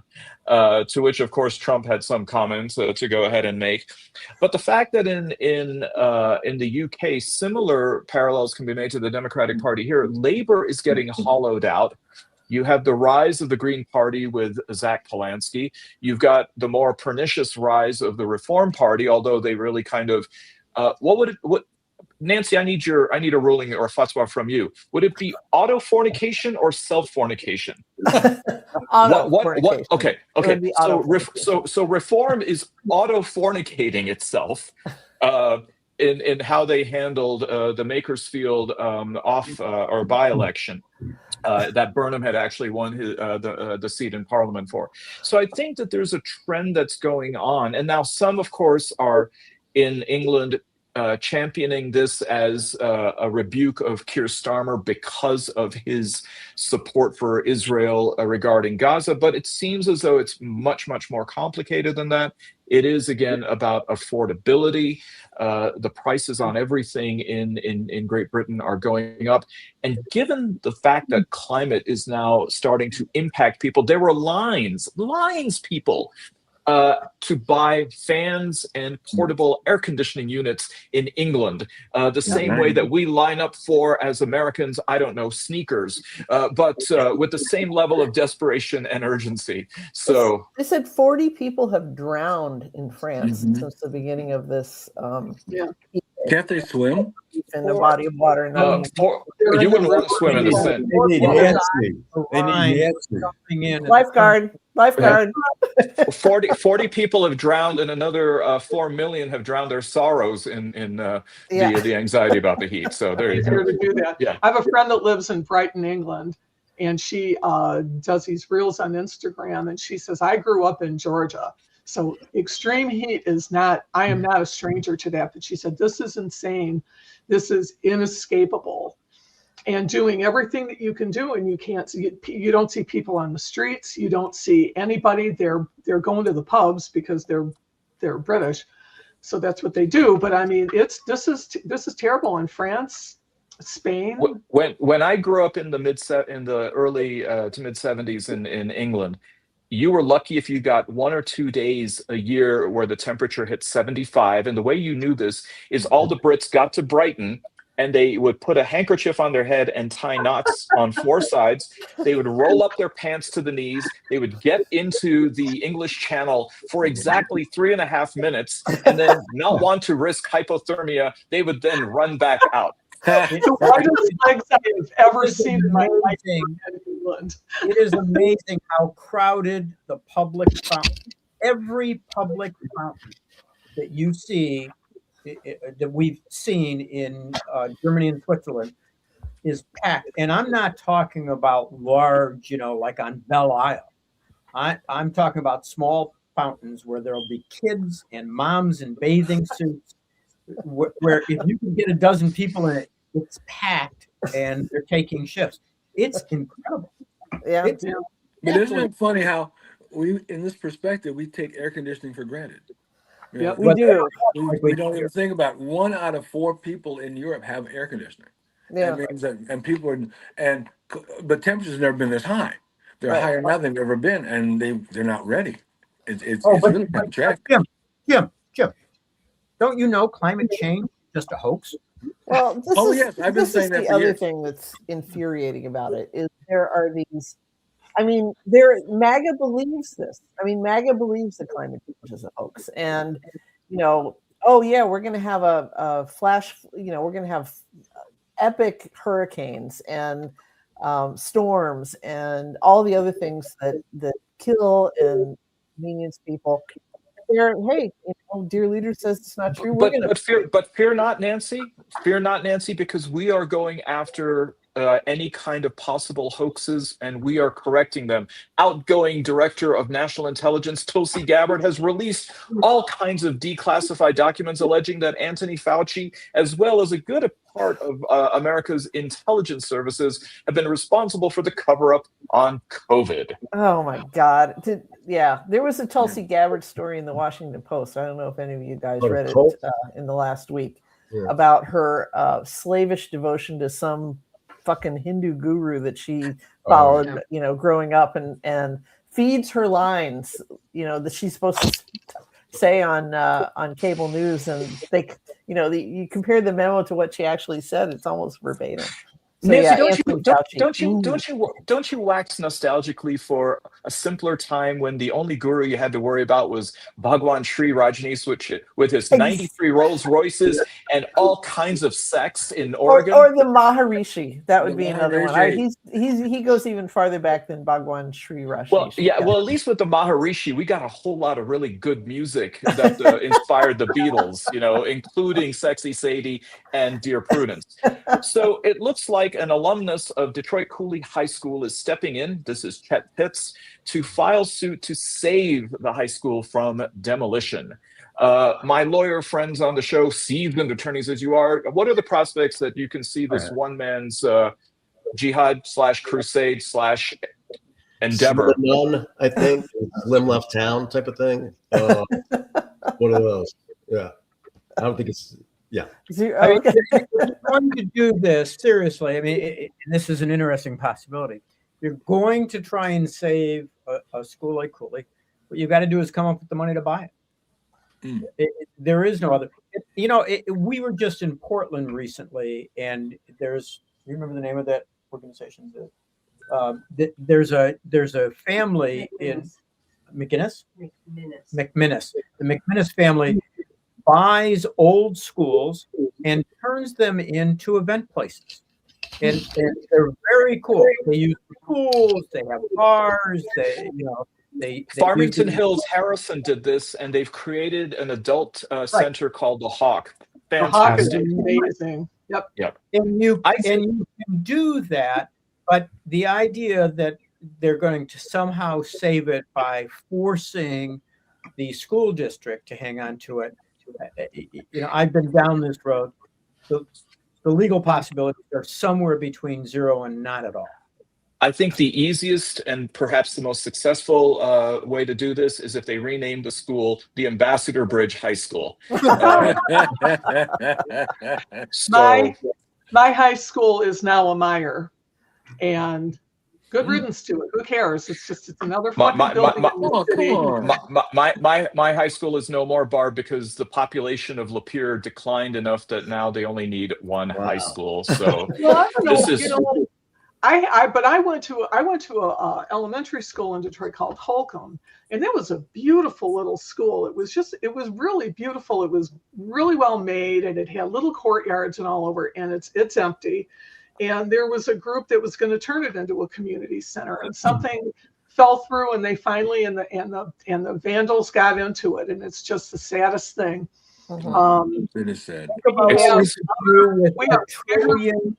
to which, of course, Trump had some comments to go ahead and make. But the fact that in the UK, similar parallels can be made to the Democratic Party here. Labour is getting hollowed out. You have the rise of the Green Party with Zach Polanski. You've got the more pernicious rise of the Reform Party, although they really kind of, Nancy, I need a ruling or a fatwa from you. Would it be auto-fornication or self-fornication? Auto-fornication. Okay. So Reform is auto-fornicating itself. In how they handled the Makersfield or by-election that Burnham had actually won the seat in Parliament for. So I think that there's a trend that's going on. And now some, of course, are in England championing this as a rebuke of Keir Starmer because of his support for Israel regarding Gaza. But it seems as though it's much, much more complicated than that. It is, again, about affordability. The prices on everything in Great Britain are going up. And given the fact that climate is now starting to impact people, there were lines, people, to buy fans and portable air conditioning units in England, the same way that we line up for, as Americans, I don't know, sneakers, but with the same level of desperation and urgency. So they said 40 people have drowned in France since the beginning of this. Can't they swim? In the body of water. You wouldn't want to swim in the Seine. They need Nancy. Lifeguard. 40 people have drowned, and another 4 million have drowned their sorrows in the anxiety about the heat. So there you go. To do that. Yeah. I have a friend that lives in Brighton, England, and she does these reels on Instagram, and she says, I grew up in Georgia. So extreme heat I am not a stranger to that, but she said, this is insane. This is inescapable. And doing everything that you can do, and you don't see people on the streets. You don't see anybody. They're going to the pubs because they're British. So that's what they do. But I mean, this is terrible in France, Spain. When I grew up in the early to mid 70s in England, you were lucky if you got 1 or 2 days a year where the temperature hit 75. And the way you knew this is all the Brits got to Brighton and they would put a handkerchief on their head and tie knots on 4 sides. They would roll up their pants to the knees. They would get into the English Channel for exactly 3.5 minutes and then not want to risk hypothermia. They would then run back out. The whitest legs I have ever seen in my life in England. It is amazing how crowded the public fountain, every public fountain that you see, that we've seen in Germany and Switzerland, is packed. And I'm not talking about large, like on Belle Isle. I'm talking about small fountains where there'll be kids and moms in bathing suits, where if you can get a dozen people in it, it's packed and they're taking shifts. It's incredible. Yeah. But isn't it funny how in this perspective, we take air conditioning for granted? Yeah, we do. We don't even think about 1 out of 4 people in Europe have air conditioning. Yeah. That means that, and people but temperatures have never been this high. They're Right. higher now than they've ever been, and they're not ready. It's but really bad track. Jim, don't you know climate change is just a hoax? Well, Yes, I've been saying that the for other years. thing that's infuriating about it is there are these. I mean, MAGA believes this. I mean, MAGA believes that climate change is a hoax, and oh yeah, we're going to have a flash. We're going to have epic hurricanes and storms and all the other things that kill and inconvenience people. Hey, dear leader says it's not true. But fear not, Nancy. Fear not, Nancy, because we are going after any kind of possible hoaxes, and we are correcting them. Outgoing Director of National Intelligence Tulsi Gabbard has released all kinds of declassified documents alleging that Anthony Fauci, as well as a good part of America's intelligence services, have been responsible for the cover-up on COVID. Oh my God! There was a Tulsi Gabbard story in the Washington Post. I don't know if any of you guys read it in the last week about her slavish devotion to some fucking Hindu guru that she followed, growing up, and feeds her lines, that she's supposed to say on cable news, and they, you compare the memo to what she actually said, it's almost verbatim. So, Nancy, don't you wax nostalgically for a simpler time when the only guru you had to worry about was Bhagwan Sri Rajneesh with his 93 Rolls Royces and all kinds of sex in Oregon? Or the Maharishi. That would be another one. He goes even farther back than Bhagwan Sri Rajneesh. Well, at least with the Maharishi, we got a whole lot of really good music that inspired the Beatles, including Sexy Sadie and Dear Prudence. So it looks like an alumnus of Detroit Cooley High School is stepping in, this is Chet Pitts, to file suit to save the high school from demolition. My lawyer friends on the show, seasoned attorneys as you are, what are the prospects that you can see this one man's jihad / crusade / endeavor? None, I think. Slim left town type of thing. One of those. Yeah. I don't think it's. Yeah. I mean, if you're going to do this seriously, I mean, this is an interesting possibility. You're going to try and save a school like Cooley. What you've got to do is come up with the money to buy it. There is no other. We were just in Portland recently, and you remember the name of that organization? There's a family in McMinnis. The McMinnis family buys old schools and turns them into event places. And they're very cool. They use pools, they have bars, they Farmington Hills Harrison did this, and they've created an adult center called the Hawk. Fantastic. The Hawk is amazing. Yep. And you can do that, but the idea that they're going to somehow save it by forcing the school district to hang on to it, I've been down this road. The legal possibilities are somewhere between zero and not at all. I think the easiest and perhaps the most successful way to do this is if they rename the school the Ambassador Bridge High School. My high school is now a Meyer, and good riddance to it. Who cares? It's another fucking building. My high school is no more, Barb, because the population of Lapeer declined enough that now they only need one high school. So I went to a elementary school in Detroit called Holcomb, and it was a beautiful little school. It was really beautiful. It was really well made, and it had little courtyards and all over, and it's empty. And there was a group that was going to turn it into a community center, and something fell through, and they finally and the vandals got into it, and it's just the saddest thing. It is sad. We have $1 trillion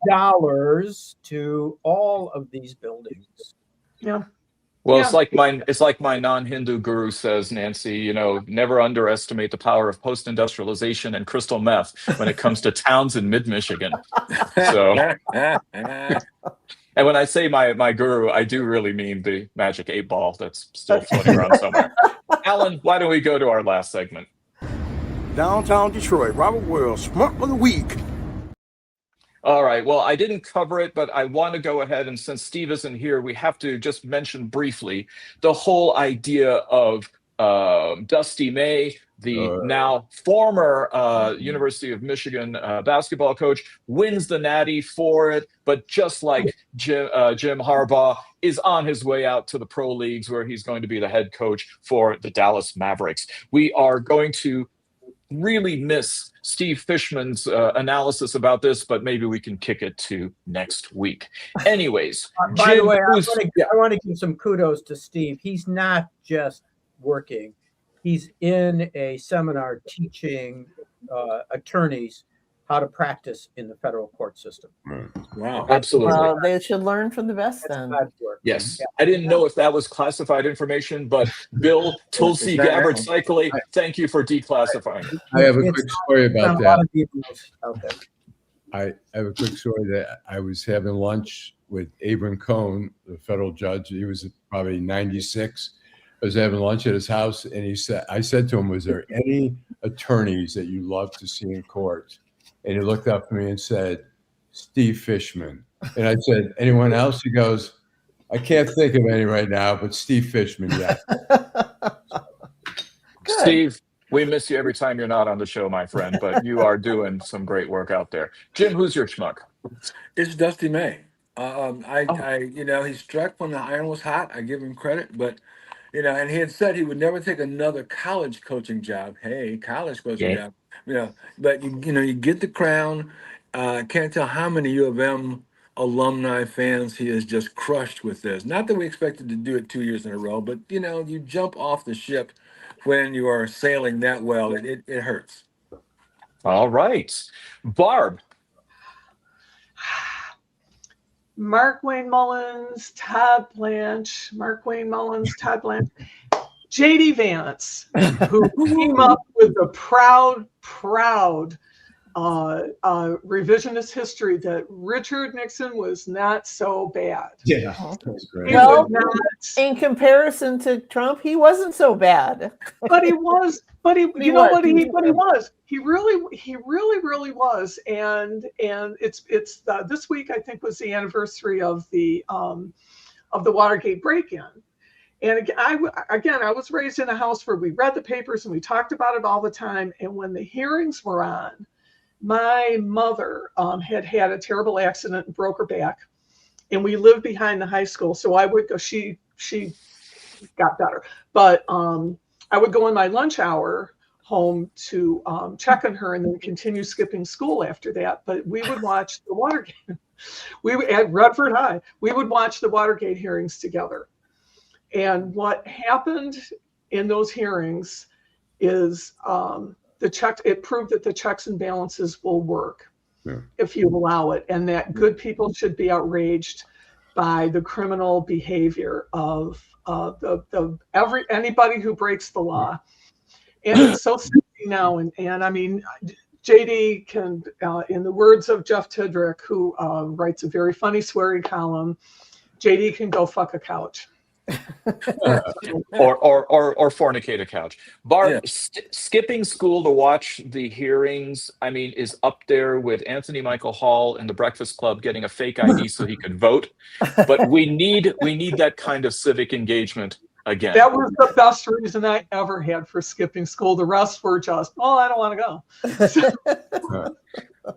to all of these buildings. Yeah. Well, it's like my non-Hindu guru says, Nancy, never underestimate the power of post-industrialization and crystal meth when it comes to towns in mid-Michigan. So, and when I say my guru, I do really mean the magic 8-ball that's still floating around somewhere. Allan, why don't we go to our last segment? Downtown Detroit, Robert Wells, Schmuck of the Week. All right. Well, I didn't cover it, but I want to go ahead. And since Steve isn't here, we have to just mention briefly the whole idea of Dusty May, the now former University of Michigan basketball coach, wins the Natty for it. But just like Jim Harbaugh is on his way out to the pro leagues, where he's going to be the head coach for the Dallas Mavericks. We are going to really miss Steve Fishman's analysis about this, but maybe we can kick it to next week. Anyways, by the way, I want to give some kudos to Steve. He's not just working; he's in a seminar teaching attorneys how to practice in the federal court system. Wow, absolutely. They should learn from the best then. Yes. Yeah. I didn't know if that was classified information, but Bill, Tulsi, Gabbard, Seikaly, thank you for declassifying. I have a quick story about that. I have a quick story that I was having lunch with Abram Cohn, the federal judge. He was probably 96. I was having lunch at his house, and I said to him, was there any attorneys that you love to see in court? And he looked up at me and said, Steve Fishman. And I said, anyone else? He goes, I can't think of any right now, but Steve Fishman, yeah. Steve, we miss you every time you're not on the show, my friend, but you are doing some great work out there. Jim, who's your schmuck? It's Dusty May. He struck when the iron was hot. I give him credit, but and he had said he would never take another college coaching job. Hey, college coaching job. But you get the crown. I can't tell how many U of M alumni fans he has just crushed with this. Not that we expected to do it 2 years in a row, but you jump off the ship when you are sailing that well. It hurts. All right, Barb. Mark Wayne Mullins, Todd Blanche, J.D. Vance, who came up with the proud revisionist history that Richard Nixon was not so bad. Yeah, that's great. Well, in comparison to Trump, he wasn't so bad. But he was. But he was. He really was. And it's this week, I think, was the anniversary of the Watergate break-in. And I was raised in a house where we read the papers and we talked about it all the time. And when the hearings were on, my mother had a terrible accident and broke her back, and we lived behind the high school. So I would go. She got better, but I would go in my lunch hour home to check on her, and then continue skipping school after that. But we would watch the Watergate. At Redford High, we would watch the Watergate hearings together. And what happened in those hearings is it proved that the checks and balances will work if you allow it, and that good people should be outraged by the criminal behavior of anybody who breaks the law. And it's so silly now. And I mean, JD can, in the words of Jeff Tidrick, who writes a very funny sweary column, JD can go fuck a couch. or fornicate a couch. Barb, skipping school to watch the hearings, I mean, is up there with Anthony Michael Hall in the Breakfast Club getting a fake ID so he could vote. But we need that kind of civic engagement again. That was the best reason I ever had for skipping school. The rest were just, I don't want to go.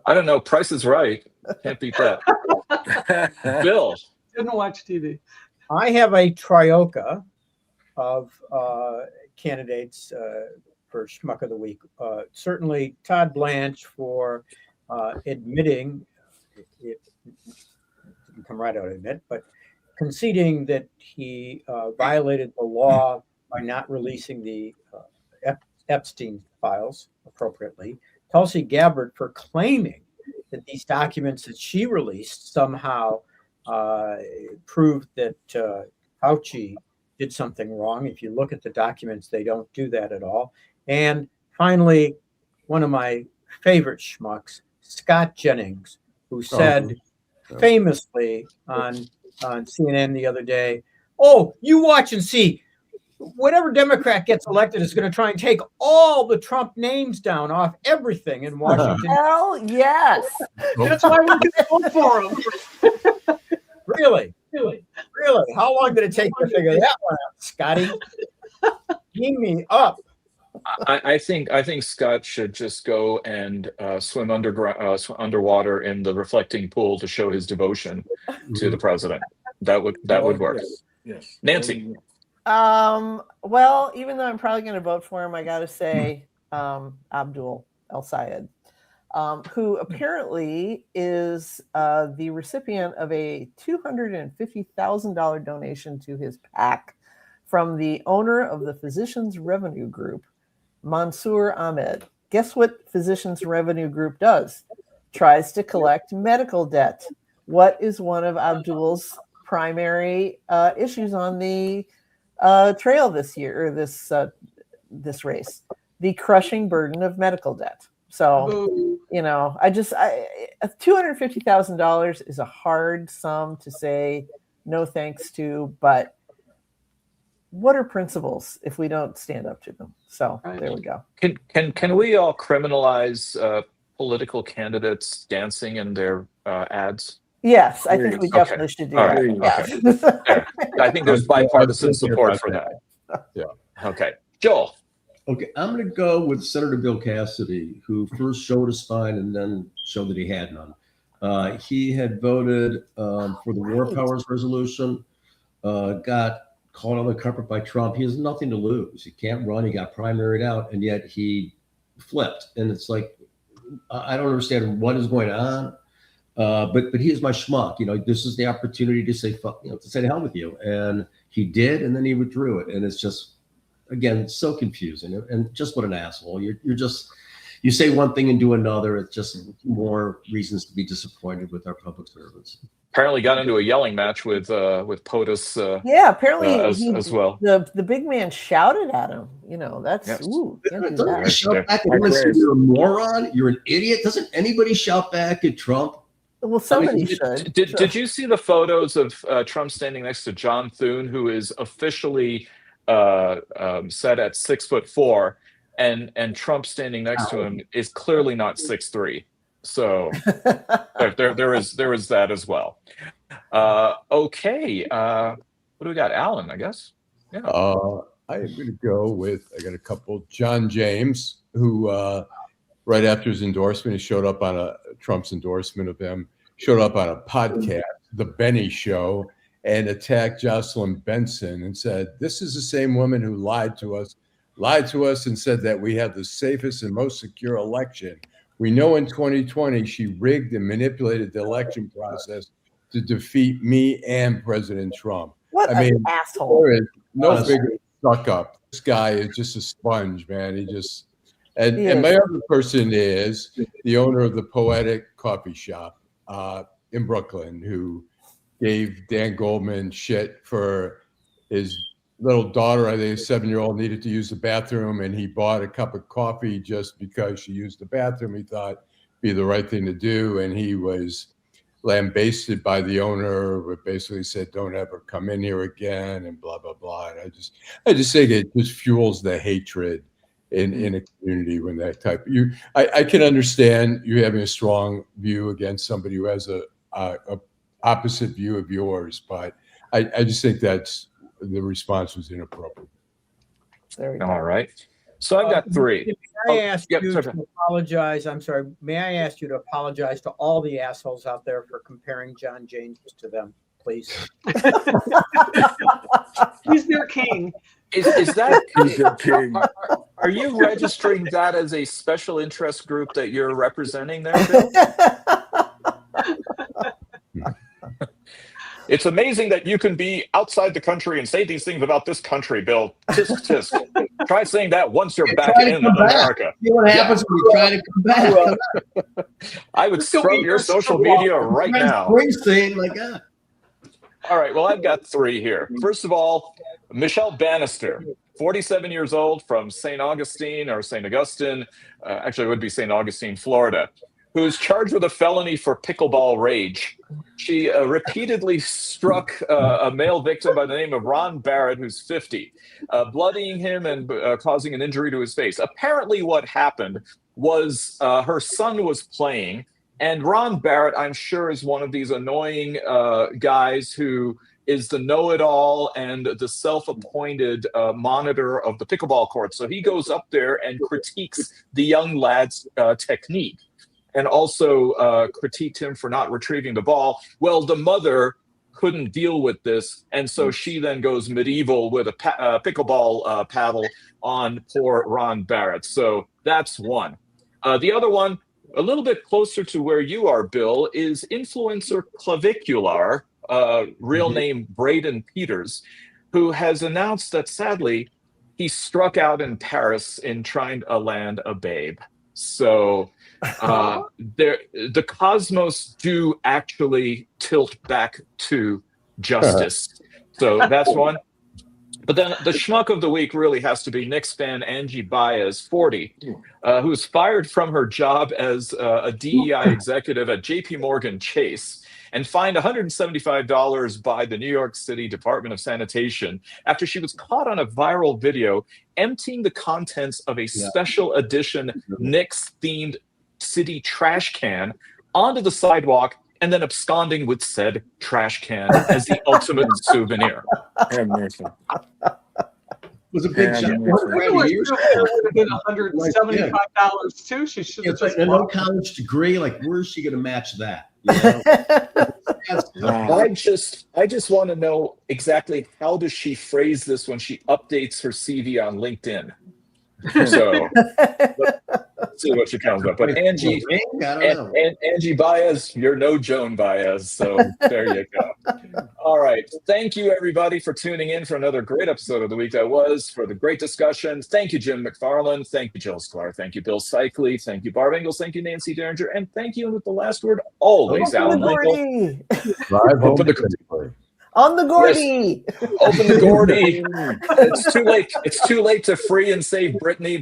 I don't know. Price is Right. Can't beat that. Bill. Didn't watch TV. I have a trioca of candidates for Schmuck of the Week. Certainly Todd Blanche for admitting, it didn't come right out of admit, but conceding that he violated the law by not releasing the Epstein files appropriately. Tulsi Gabbard for claiming that these documents that she released somehow proved that Fauci did something wrong. If you look at the documents, they don't do that at all. And finally, one of my favorite schmucks, Scott Jennings, who said famously on CNN the other day, "Oh, you watch and see. whatever Democrat gets elected is going to try and take all the Trump names down off everything in Washington. Hell yes. That's why we're going to vote for him. Really? How long did it take to figure that one out, Scotty? Beam me up. I think Scott should just go and swim underwater in the reflecting pool to show his devotion to the president. That would work. Yes. Nancy. Well, even though I'm probably going to vote for him, I got to say Abdul El-Sayed, who apparently is the recipient of a $250,000 donation to his PAC from the owner of the Physicians Revenue Group, Mansour Ahmed. Guess what Physicians Revenue Group does? Tries to collect medical debt. What is one of Abdul's primary issues on the trail this year, or this race? The crushing burden of medical debt. So, $250,000 is a hard sum to say no thanks to, but what are principles if we don't stand up to them? So there we go. Can we all criminalize political candidates dancing in their ads? Yes, I think we definitely should do that. Okay. I think there's bipartisan support for that. Yeah. Okay. Joel. Okay, I'm going to go with Senator Bill Cassidy, who first showed a spine and then showed that he had none. He had voted for the War Powers Resolution, got caught on the carpet by Trump. He has nothing to lose. He can't run. He got primaried out, and yet he flipped. And it's like, I don't understand what is going on. But he is my schmuck. This is the opportunity to say fuck, to say to hell with you. And he did, and then he withdrew it. And it's just, again, it's so confusing. And just what an asshole. You say one thing and do another. It's just more reasons to be disappointed with our public servants. Apparently got into a yelling match with POTUS. Yeah, apparently as well. The big man shouted at him. That's ooh. Can't do that. Shout back at him and say, you're a moron. You're an idiot. Doesn't anybody shout back at Trump? Well, somebody should. Did you see the photos of Trump standing next to John Thune, who is officially set at 6'4", and Trump standing next to him is clearly not 6'3"? So there is that as well. Okay, what do we got? Allan, I guess. Yeah. I'm going to go with, I got a couple. John James, who right after his endorsement, he showed up on Trump's endorsement of him, showed up on a podcast, The Benny Show, and attacked Jocelyn Benson and said, this is the same woman who lied to us and said that we have the safest and most secure election. We know in 2020 she rigged and manipulated the election process to defeat me and President Trump. What an asshole. There is no bigger suck up. This guy is just a sponge, man. And my other person is the owner of the Poetic Coffee Shop in Brooklyn, who gave Dan Goldman shit for his little daughter, I think a 7-year-old, needed to use the bathroom, and he bought a cup of coffee just because she used the bathroom. He thought it'd be the right thing to do, and he was lambasted by the owner, who basically said, don't ever come in here again, and blah, blah, blah. And I just think it just fuels the hatred in a community when that type. I can understand you having a strong view against somebody who has a opposite view of yours, but I just think the response was inappropriate. There we go. All right. So I've got three. May I ask you to apologize? I'm sorry. May I ask you to apologize to all the assholes out there for comparing John James to them, please? He's their king. Is that He's their king? Are you registering that as a special interest group that you're representing there, Bill? It's amazing that you can be outside the country and say these things about this country, Bill. Tisk, tisk. Try saying that once you're back in America. See what happens when you try to come back. I would scrub your social media right now. My God. All right, well, I've got three here. First of all, Michelle Bannister, 47 years old, from St. Augustine, actually it would be St. Augustine, Florida. who is charged with a felony for pickleball rage. She repeatedly struck a male victim by the name of Ron Barrett, who's 50, bloodying him and causing an injury to his face. Apparently what happened was her son was playing, and Ron Barrett, I'm sure, is one of these annoying guys who is the know-it-all and the self-appointed monitor of the pickleball court. So he goes up there and critiques the young lad's technique, and also critiqued him for not retrieving the ball. Well, the mother couldn't deal with this, and so she then goes medieval with a pickleball paddle on poor Ron Barrett. So that's one. The other one, a little bit closer to where you are, Bill, is influencer Clavicular, real name Braden Peters, who has announced that sadly he struck out in Paris in trying to land a babe. So the cosmos do actually tilt back to justice. So that's one. But then the schmuck of the week really has to be Knicks fan Angie Baez, 40, who was fired from her job as a DEI executive at JP Morgan Chase and fined $175 by the New York City Department of Sanitation after she was caught on a viral video emptying the contents of a special edition Knicks-themed city trash can onto the sidewalk and then absconding with said trash can as the ultimate souvenir. Have mercy. Was a big job. It would have been $175 too. She should have just no college degree. Like, where is she going to match that? You know? I just want to know exactly how does she phrase this when she updates her CV on LinkedIn. So let's see what she comes up. But Angie Baez, you're no Joan Baez. So there you go. All right. Thank you, everybody, for tuning in for another great episode of The Week That Was, for the great discussion. Thank you, Jim Mcfarlin. Thank you, Jill Sklar. Thank you, Bill Seikaly. Thank you, Barb Ingalls. Thank you, Nancy Derringer. And thank you, with the last word, always, Allan Lengel. Open the On the Gordy. Yes. Open the Gordy. It's too late. It's too late to free and save Brittany.